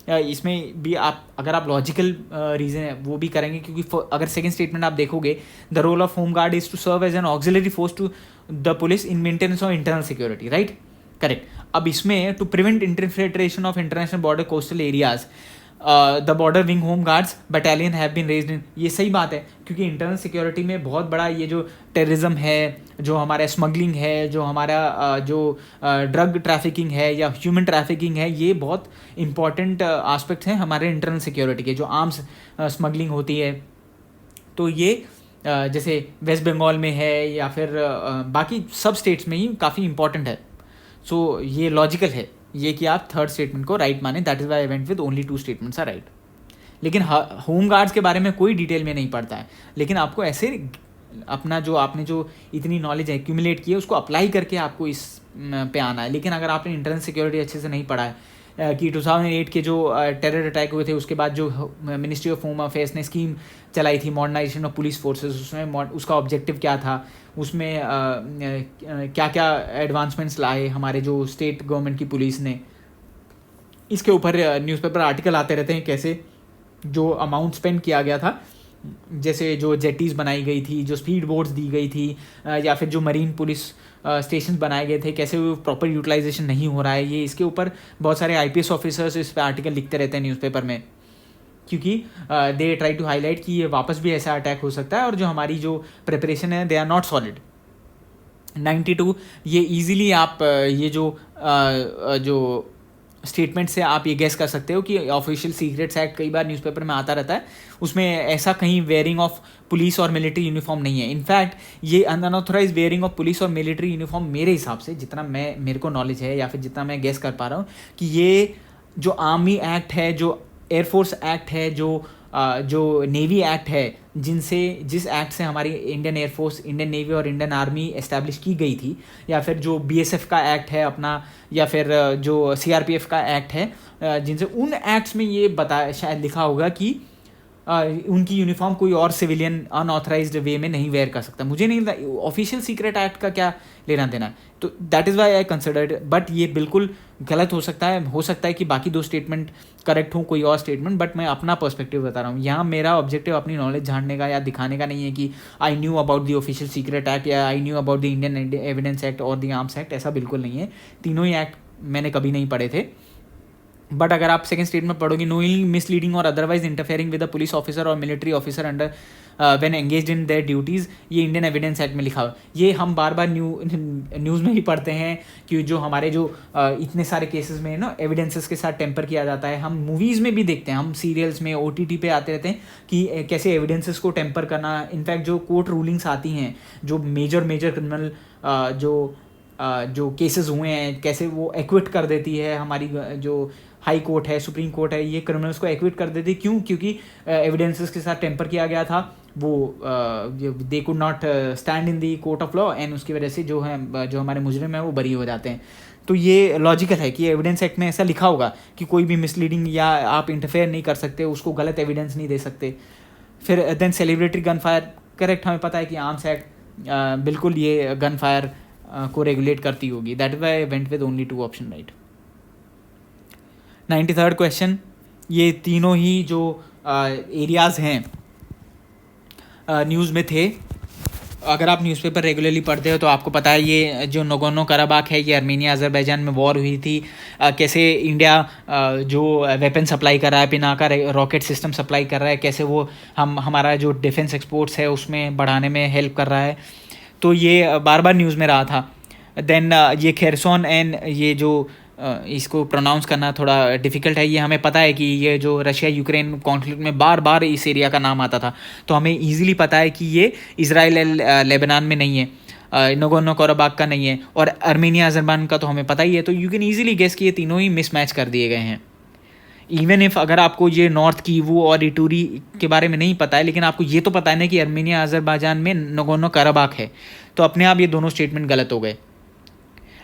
इसमें भी अगर आप लॉजिकल रीज़न है वो भी करेंगे, क्योंकि अगर सेकंड स्टेटमेंट आप देखोगे, the role of home guard is to serve as an auxiliary force to the police in maintenance of internal security, right, correct. अब इसमें to prevent infiltration of international border coastal areas the border wing home guards battalion have been raised in, ये सही बात है, क्योंकि internal security में बहुत बड़ा ये जो टेररिज्म है, जो हमारा स्मगलिंग है, जो हमारा जो ड्रग ट्रैफिकिंग है या ह्यूमन ट्रैफिकिंग है, ये बहुत इंपॉर्टेंट आस्पेक्ट्स हैं हमारे इंटरनल सिक्योरिटी के। जो आर्म्स स्मगलिंग होती है, तो ये जैसे वेस्ट बंगाल में है या फिर बाकी सब स्टेट्स में ही काफ़ी इंपॉर्टेंट है। सो ये लॉजिकल है ये कि आप थर्ड स्टेटमेंट को राइट माने, that is why I went with only 2 statements are right. लेकिन होम गार्ड्स के बारे में कोई डिटेल में नहीं पढ़ता है, लेकिन आपको ऐसे अपना जो आपने जो इतनी नॉलेज एक्यूमुलेट की है उसको अप्लाई करके आपको इस पे आना है। लेकिन अगर आपने इंटरनल सिक्योरिटी अच्छे से नहीं पढ़ा है कि 2008 के जो टेरर अटैक हुए थे उसके बाद जो मिनिस्ट्री ऑफ होम अफेयर्स ने स्कीम चलाई थी मॉडर्नाइजेशन ऑफ पुलिस फोर्सेस, उसमें उसका ऑब्जेक्टिव क्या था, उसमें क्या क्या एडवांसमेंट्स लाए हमारे जो स्टेट गवर्नमेंट की पुलिस ने, इसके ऊपर न्यूज़पेपर आर्टिकल आते रहते हैं, कैसे जो अमाउंट स्पेंड किया गया था, जैसे जो जेटीज़ बनाई गई थी, जो स्पीड बोट्स दी गई थी, या फिर जो मरीन पुलिस स्टेशन बनाए गए थे, कैसे वो प्रॉपर यूटिलाइजेशन नहीं हो रहा है, ये इसके ऊपर बहुत सारे IPS ऑफिसर्स इस पर आर्टिकल लिखते रहते हैं न्यूज़पेपर में, क्योंकि दे ट्राई टू हाईलाइट कि ये वापस भी ऐसा अटैक हो सकता है और जो हमारी जो प्रिपरेशन है दे आर नॉट सॉलिड। 92 ये ईजिली आप ये जो स्टेटमेंट से आप ये गेस कर सकते हो कि ऑफिशियल सीक्रेट्स एक्ट कई बार न्यूज़पेपर में आता रहता है, उसमें ऐसा कहीं वेयरिंग ऑफ पुलिस और मिलिट्री यूनिफॉर्म नहीं है। इनफैक्ट ये अनऑथराइज वेयरिंग ऑफ पुलिस और मिलिट्री यूनिफॉर्म मेरे हिसाब से, जितना मेरे को नॉलेज है या फिर जितना मैं गेस कर पा रहा हूँ, कि ये जो आर्मी एक्ट है, जो एयरफोर्स एक्ट है, जो नेवी एक्ट है, जिस एक्ट से हमारी इंडियन एयरफोर्स, इंडियन नेवी और इंडियन आर्मी एस्टैब्लिश की गई थी, या फिर जो BSF का एक्ट है अपना, या फिर जो CRPF का एक्ट है, जिनसे उन एक्ट्स में ये शायद लिखा होगा कि उनकी यूनिफॉर्म कोई और सिविलियन अनऑथराइज्ड वे में नहीं वेयर कर सकता। मुझे नहीं, ऑफिशियल सीक्रेट एक्ट का क्या लेना देना है, तो that is why I considered. But ये बिल्कुल गलत हो सकता है कि बाकी दो स्टेटमेंट करेक्ट हो, कोई और स्टेटमेंट, बट मैं अपना पर्सपेक्टिव बता रहा हूँ। यहाँ मेरा ऑब्जेक्टिव अपनी नॉलेज झाड़ने का या दिखाने का नहीं है कि I knew about the official secret act या I knew about the Indian evidence act और द आर्म्स एक्ट, ऐसा बिल्कुल नहीं है। तीनों ही एक्ट मैंने कभी नहीं पढ़े थे। बट अगर आप सेकंड स्टेटमेंट पढ़ोगे, नोइंग, मिसलीडिंग और otherwise interfering with a police officer और military officer under when engaged in their duties, ये इंडियन एविडेंस एक्ट में लिखा हुआ। ये हम बार बार न्यूज़ में ही पढ़ते हैं कि जो हमारे जो इतने सारे केसेस में ना एविडेंसेस के साथ टेम्पर किया जाता है। हम मूवीज़ में भी देखते हैं, हम सीरियल्स में OTT पे आते रहते हैं कि कैसे एविडेंसेस को टेम्पर करना। इनफैक्ट जो कोर्ट रूलिंग्स आती हैं, जो मेजर क्रिमिनल जो केसेस हुए हैं, कैसे वो एक्विट कर देती है हमारी जो हाई कोर्ट है, सुप्रीम कोर्ट है, ये क्रिमिनल्स को एक्विट कर देती है। क्यों? क्योंकि एविडेंसेस के साथ टेम्पर किया गया था, वो they could not stand in the court of law, and उसकी वजह से जो हमारे मुजरिम है वो बरी हो जाते हैं। तो ये लॉजिकल है कि एविडेंस एक्ट में ऐसा लिखा होगा कि कोई भी मिसलीडिंग या आप इंटरफेयर नहीं कर सकते, उसको गलत एविडेंस नहीं दे सकते। फिर then celebratory gun fire, correct, हमें पता है कि आर्म्स एक्ट बिल्कुल ये गन फायर को रेगुलेट करती होगी। That is why went with only 2 option, right. 93rd question, ये तीनों ही जो एरियाज़ हैं न्यूज़ में थे। अगर आप न्यूज़पेपर रेगुलरली पढ़ते हो तो आपको पता है ये जो नगोर्नो कराबाख है, ये आर्मेनिया अज़रबैजान में वॉर हुई थी। कैसे इंडिया जो वेपन सप्लाई कर रहा है, पिनाका रॉकेट सिस्टम सप्लाई कर रहा है, कैसे वो हमारा जो डिफेंस एक्सपोर्ट्स है उसमें बढ़ाने में हेल्प कर रहा है। तो ये बार बार न्यूज़ में रहा था। देन ये खेरसोन एंड ये जो इसको प्रोनाउंस करना थोड़ा डिफ़िकल्ट है, ये हमें पता है कि ये जो रशिया यूक्रेन कॉन्फ्लिक्ट में बार बार इस एरिया का नाम आता था, तो हमें ईजिली पता है कि ये इज़राइल लेबनान में नहीं है, नगोर्नो कराबाख का नहीं है, और आर्मेनिया अज़रबैजान का तो हमें पता ही है। तो यू कैन ईजिली गेस कि ये तीनों ही मिसमैच कर दिए गए हैं। इवन इफ अगर आपको ये नॉर्थ कीवू और इटूरी के बारे में नहीं पता है, लेकिन आपको ये तो पता है ना कि आर्मेनिया अज़रबैजान में नगोर्नो कराबाख है, तो अपने आप ये दोनों स्टेटमेंट गलत हो गए।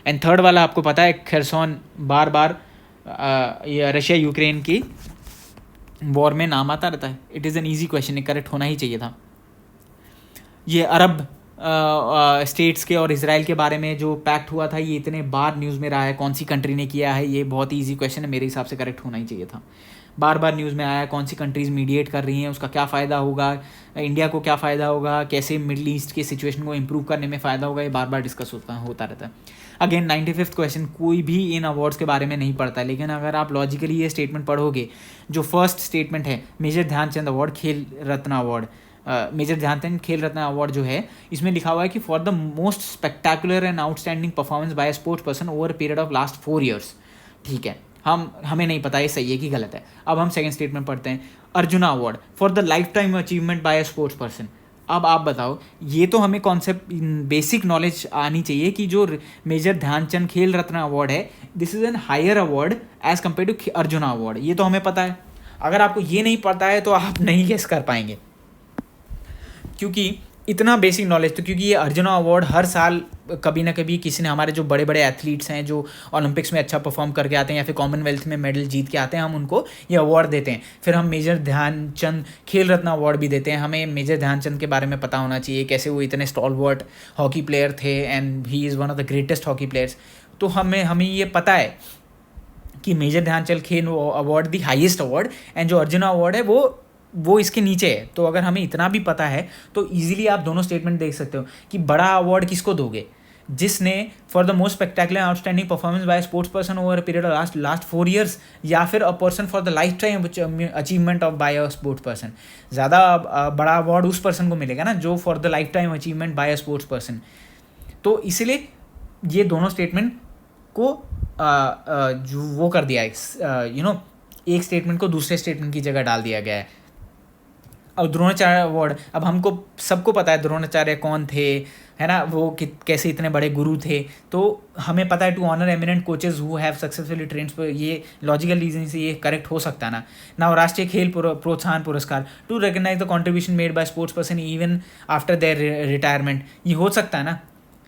एंड थर्ड वाला आपको पता है, खेरसोन बार बार ये रशिया यूक्रेन की वॉर में नाम आता रहता है। It is an easy question, correct होना ही चाहिए था। ये अरब स्टेट्स के और इजराइल के बारे में जो पैक्ट हुआ था, ये इतने बार न्यूज़ में रहा है, कौन सी कंट्री ने किया है, ये बहुत ही ईजी क्वेश्चन है, मेरे हिसाब से करेक्ट होना ही चाहिए था। बार बार न्यूज़ में आया कौन सी कंट्रीज़ मीडिएट कर रही हैं, उसका क्या फ़ायदा होगा, इंडिया को क्या फ़ायदा होगा, कैसे मिडल ईस्ट की सिचुएशन को इम्प्रूव करने में फ़ायदा होगा, ये बार बार डिस्कस होता रहता है। अगेन 95th क्वेश्चन, कोई भी इन अवार्ड्स के बारे में नहीं पढ़ता, लेकिन अगर आप लॉजिकली ये स्टेटमेंट पढ़ोगे, जो फर्स्ट स्टेटमेंट है मेजर ध्यानचंद अवार्ड, खेल Ratna award, major Dhyan Chand Khel Ratna award जो है, इसमें लिखा हुआ है कि for the most spectacular and outstanding performance bye a sports person over a period of last 4 years। ठीक है, हमें नहीं पता ये सही है कि गलत है। अब हम सेकंड स्टेटमेंट पढ़ते हैं, Arjuna award for the life time achievement by a sports person. अब आप बताओ, ये तो हमें कॉन्सेप्ट बेसिक नॉलेज आनी चाहिए कि जो मेजर ध्यानचंद खेल रत्न अवार्ड है, this is an higher award as compare to Arjuna award, ये तो हमें पता है। अगर आपको ये नहीं पता है तो आप नहीं गेस कर पाएंगे, क्योंकि इतना बेसिक नॉलेज तो, क्योंकि ये अर्जुना अवार्ड हर साल कभी ना कभी किसी ने, हमारे जो बड़े बड़े एथलीट्स हैं जो ओलंपिक्स में अच्छा परफॉर्म करके आते हैं या फिर कॉमनवेल्थ में मेडल जीत के आते हैं, हम उनको ये अवार्ड देते हैं। फिर हम मेजर ध्यानचंद खेल रत्न अवार्ड भी देते हैं। हमें मेजर ध्यानचंद के बारे में पता होना चाहिए, कैसे वो इतने स्टॉलवर्ट हॉकी प्लेयर थे and he is one of the greatest hockey players. तो हमें ये पता है कि मेजर ध्यानचंद खेल award the highest award, and जो अर्जुना अवार्ड है वो इसके नीचे है। तो अगर हमें इतना भी पता है तो इजीली आप दोनों स्टेटमेंट देख सकते हो कि बड़ा अवार्ड किसको दोगे, जिसने for the most spectacular outstanding performance by sports person over period of last 4 years, या फिर a person for the life time achievement of by a sports person. ज़्यादा बड़ा अवार्ड उस पर्सन को मिलेगा ना जो for the life time achievement by a sports person. तो इसलिए ये दोनों स्टेटमेंट को जो वो कर दिया है, एक स्टेटमेंट को दूसरे स्टेटमेंट की जगह डाल दिया गया है। और द्रोणाचार्य अवार्ड, अब हमको सबको पता है द्रोणाचार्य कौन थे, है ना, वो कैसे इतने बड़े गुरु थे। तो हमें पता है to honour eminent coaches who have successfully trained, पर ये लॉजिकल रीजन से ये करेक्ट हो सकता है ना। राष्ट्रीय Khel Protsahan Puraskar to recognise the contribution made by sports person even after their retirement, ये हो सकता है ना,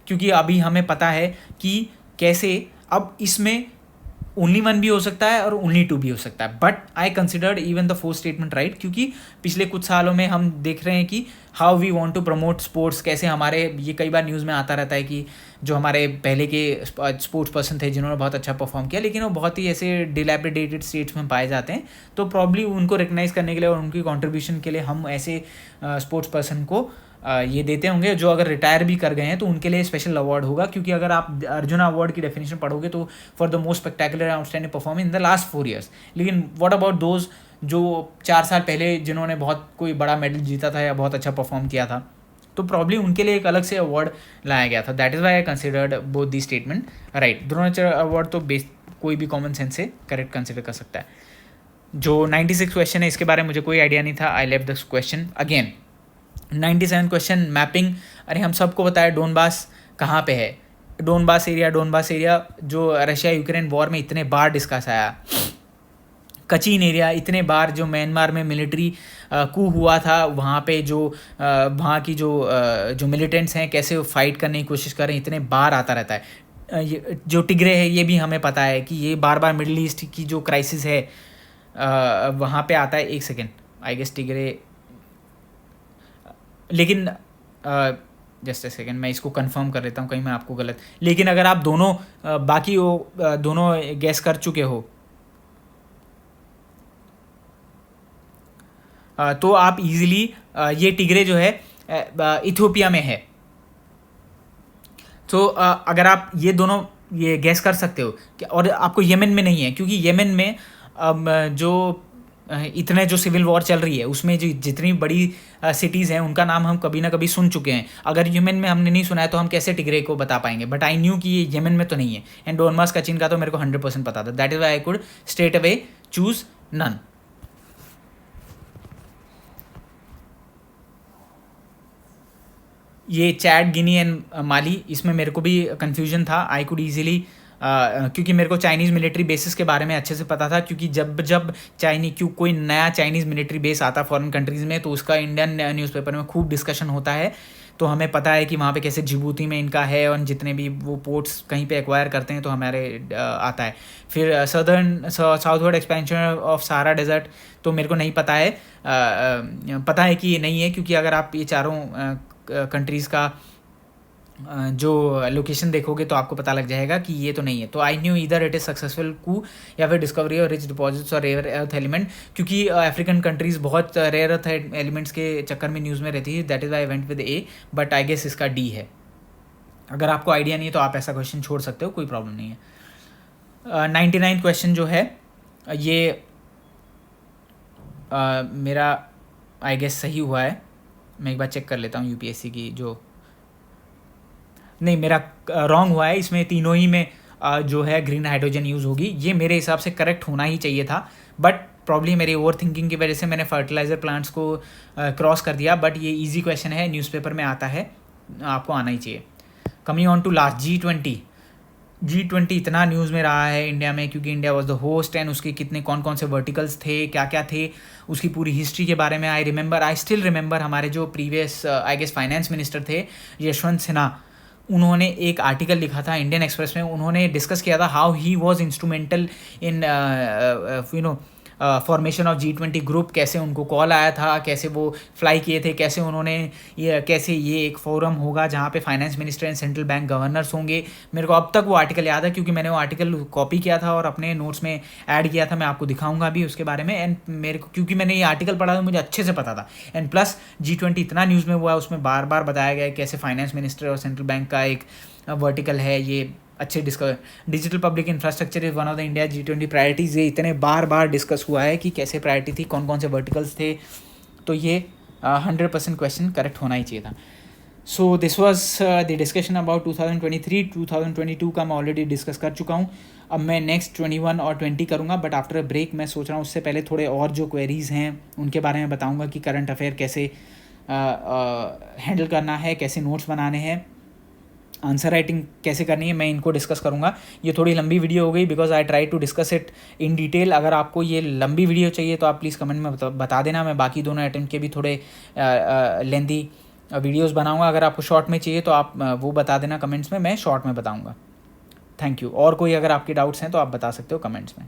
क्योंकि अभी हमें पता है कि कैसे अब इसमें ओनली वन भी हो सकता है और ओनली टू भी हो सकता है, but I considered even the fourth statement right, क्योंकि पिछले कुछ सालों में हम देख रहे हैं कि how we want to promote sports, कैसे हमारे, ये कई बार न्यूज़ में आता रहता है कि जो हमारे पहले के स्पोर्ट्स पर्सन थे जिन्होंने बहुत अच्छा परफॉर्म किया, लेकिन वो बहुत ही ऐसे डिलैपिडेटेड स्टेट्स में पाए जाते हैं, तो प्रॉब्ली उनको रिकग्नाइज़ करने के लिए और उनकी कॉन्ट्रीब्यूशन के लिए हम ऐसे स्पोर्ट्स पर्सन को ये देते होंगे जो अगर रिटायर भी कर गए हैं तो उनके लिए स्पेशल अवार्ड होगा। क्योंकि अगर आप अर्जुन अवार्ड की डेफिनेशन पढ़ोगे तो for the most spectacular outstanding performance in the last 4 years, लेकिन व्हाट अबाउट दोज जो 4 साल पहले जिन्होंने बहुत कोई बड़ा मेडल जीता था या बहुत अच्छा परफॉर्म किया था, तो प्रॉब्ली उनके लिए एक अलग से अवार्ड लाया गया था। That is why I considered both the statement right. Dronacharya award तो कोई भी कॉमन सेंस से करेक्ट कंसिडर कर सकता है। जो 96 क्वेश्चन है इसके बारे में मुझे कोई आइडिया नहीं था, I left this question again. 97 question mapping, अरे हम सबको पता है डोनबास कहाँ पे है। डोनबास एरिया जो रशिया यूक्रेन वॉर में इतने बार डिस्कस आया। कचीन एरिया इतने बार, जो म्यांमार में मिलिट्री कू हुआ था, वहाँ पे जो वहाँ की जो मिलिटेंट्स हैं कैसे वो फाइट करने की कोशिश कर रहे हैं, इतने बार आता रहता है। जो टिग्रे है ये भी हमें पता है कि ये बार बार मिडिल ईस्ट की जो क्राइसिस है वहाँ पे आता है। एक सेकेंड, आई गेस टिग्रे, लेकिन जस्ट ए सेकेंड मैं इसको कंफर्म कर लेता हूँ कहीं मैं आपको गलत, लेकिन अगर आप दोनों बाकी वो दोनों गैस कर चुके हो तो आप इजीली ये टिग्रे जो है इथियोपिया में है। तो अगर आप ये दोनों ये गैस कर सकते हो और आपको येमेन में नहीं है, क्योंकि येमेन में जो इतने जो सिविल वॉर चल रही है उसमें जो जितनी बड़ी सिटीज़ हैं उनका नाम हम कभी ना कभी सुन चुके हैं। अगर येमेन में हमने नहीं सुना है तो हम कैसे टिग्रे को बता पाएंगे, बट आई न्यू कि ये येमेन में तो नहीं है। एंड डोनबास कचिन का तो मेरे को 100% पता था। That is why I could straight away choose none. ये चैड, गिनी एंड माली, इसमें मेरे को भी कन्फ्यूजन था। आई कुड ईजिली क्योंकि मेरे को चाइनीज़ मिलिट्री बेसिस के बारे में अच्छे से पता था, क्योंकि जब कोई नया चाइनीज़ मिलिट्री बेस आता फॉरेन कंट्रीज़ में तो उसका इंडियन न्यूज़पेपर में खूब डिस्कशन होता है। तो हमें पता है कि वहाँ पे कैसे जिबूती में इनका है और जितने भी वो पोर्ट्स कहीं पे एक्वायर करते हैं तो हमारे आता है। फिर southward expansion of Sahara desert तो मेरे को नहीं पता है, पता है कि ये नहीं है, क्योंकि अगर आप ये चारों कंट्रीज़ का जो लोकेशन देखोगे तो आपको पता लग जाएगा कि ये तो नहीं है। तो I knew either it is successful coup या फिर डिस्कवरी और रिच डिपॉजिट्स और रेयर अर्थ एलिमेंट, क्योंकि अफ्रीकन कंट्रीज़ बहुत रेयर अर्थ एलिमेंट्स के चक्कर में न्यूज़ में रहती है। That is I went with a, but I guess इसका डी है। अगर आपको आइडिया नहीं है तो आप ऐसा क्वेश्चन छोड़ सकते हो, कोई प्रॉब्लम नहीं है। 99 क्वेश्चन जो है ये मेरा आई गेस सही हुआ है। मैं एक बार चेक कर लेता हूँ यूपीएससी की जो, नहीं मेरा रॉन्ग हुआ है। इसमें तीनों ही में जो है ग्रीन हाइड्रोजन यूज़ होगी, ये मेरे हिसाब से करेक्ट होना ही चाहिए था, बट प्रॉब्लम मेरी ओवर थिंकिंग की वजह से मैंने फर्टिलाइज़र प्लांट्स को क्रॉस कर दिया। बट ये इजी क्वेश्चन है, न्यूज़पेपर में आता है, आपको आना ही चाहिए। Coming on to last G20 इतना न्यूज़ में रहा है इंडिया में, क्योंकि India was the host and उसके कितने कौन कौन से वर्टिकल्स थे, क्या क्या थे, उसकी पूरी हिस्ट्री के बारे में आई स्टिल रिमेंबर हमारे जो previous I guess finance minister थे यशवंत सिन्हा, उन्होंने एक आर्टिकल लिखा था इंडियन एक्सप्रेस में। उन्होंने डिस्कस किया था how he was instrumental in formation of G20 group, कैसे उनको कॉल आया था, कैसे वो फ्लाई किए थे, कैसे उन्होंने कैसे ये एक फोरम होगा जहाँ पे finance minister and central bank governors होंगे। मेरे को अब तक वो आर्टिकल याद है, क्योंकि मैंने वो आर्टिकल कॉपी किया था और अपने नोट्स में ऐड किया था। मैं आपको दिखाऊंगा भी उसके बारे में। एंड मेरे को क्योंकि मैंने ये आर्टिकल पढ़ा था मुझे अच्छे से पता था। एंड प्लस G20 इतना न्यूज़ में हुआ है, उसमें बार बार बताया गया है कैसे फाइनेंस मिनिस्टर और सेंट्रल बैंक का एक वर्टिकल है। ये अच्छे digital public infrastructure is one of the India G20 priorities. ये इतने बार डिस्कस हुआ है कि कैसे प्रायोरिटी थी, कौन कौन से वर्टिकल्स थे, तो ये 100% क्वेश्चन करेक्ट होना ही चाहिए था। So this was the discussion about 2023 का मैं ऑलरेडी डिस्कस कर चुका हूँ। अब मैं नेक्स्ट 21 और 20 करूँगा, बट आफ्टर अ ब्रेक मैं सोच रहा हूँ उससे पहले थोड़े और जो क्वेरीज़ हैं उनके बारे में बताऊँगा कि करंट अफेयर कैसे हैंडल करना है, कैसे नोट्स बनाने हैं, आंसर राइटिंग कैसे करनी है, मैं इनको डिस्कस करूँगा। ये थोड़ी लंबी वीडियो हो गई because I try to discuss it in detail. अगर आपको ये लंबी वीडियो चाहिए तो आप प्लीज़ कमेंट में बता देना, मैं बाकी दोनों अटेम्प्ट के भी थोड़े लेंथी वीडियोस बनाऊंगा। अगर आपको शॉर्ट में चाहिए तो आप वो बता देना कमेंट्स में, मैं शॉर्ट में बताऊंगा। Thank you. और कोई अगर आपके डाउट्स हैं तो आप बता सकते हो कमेंट्स में।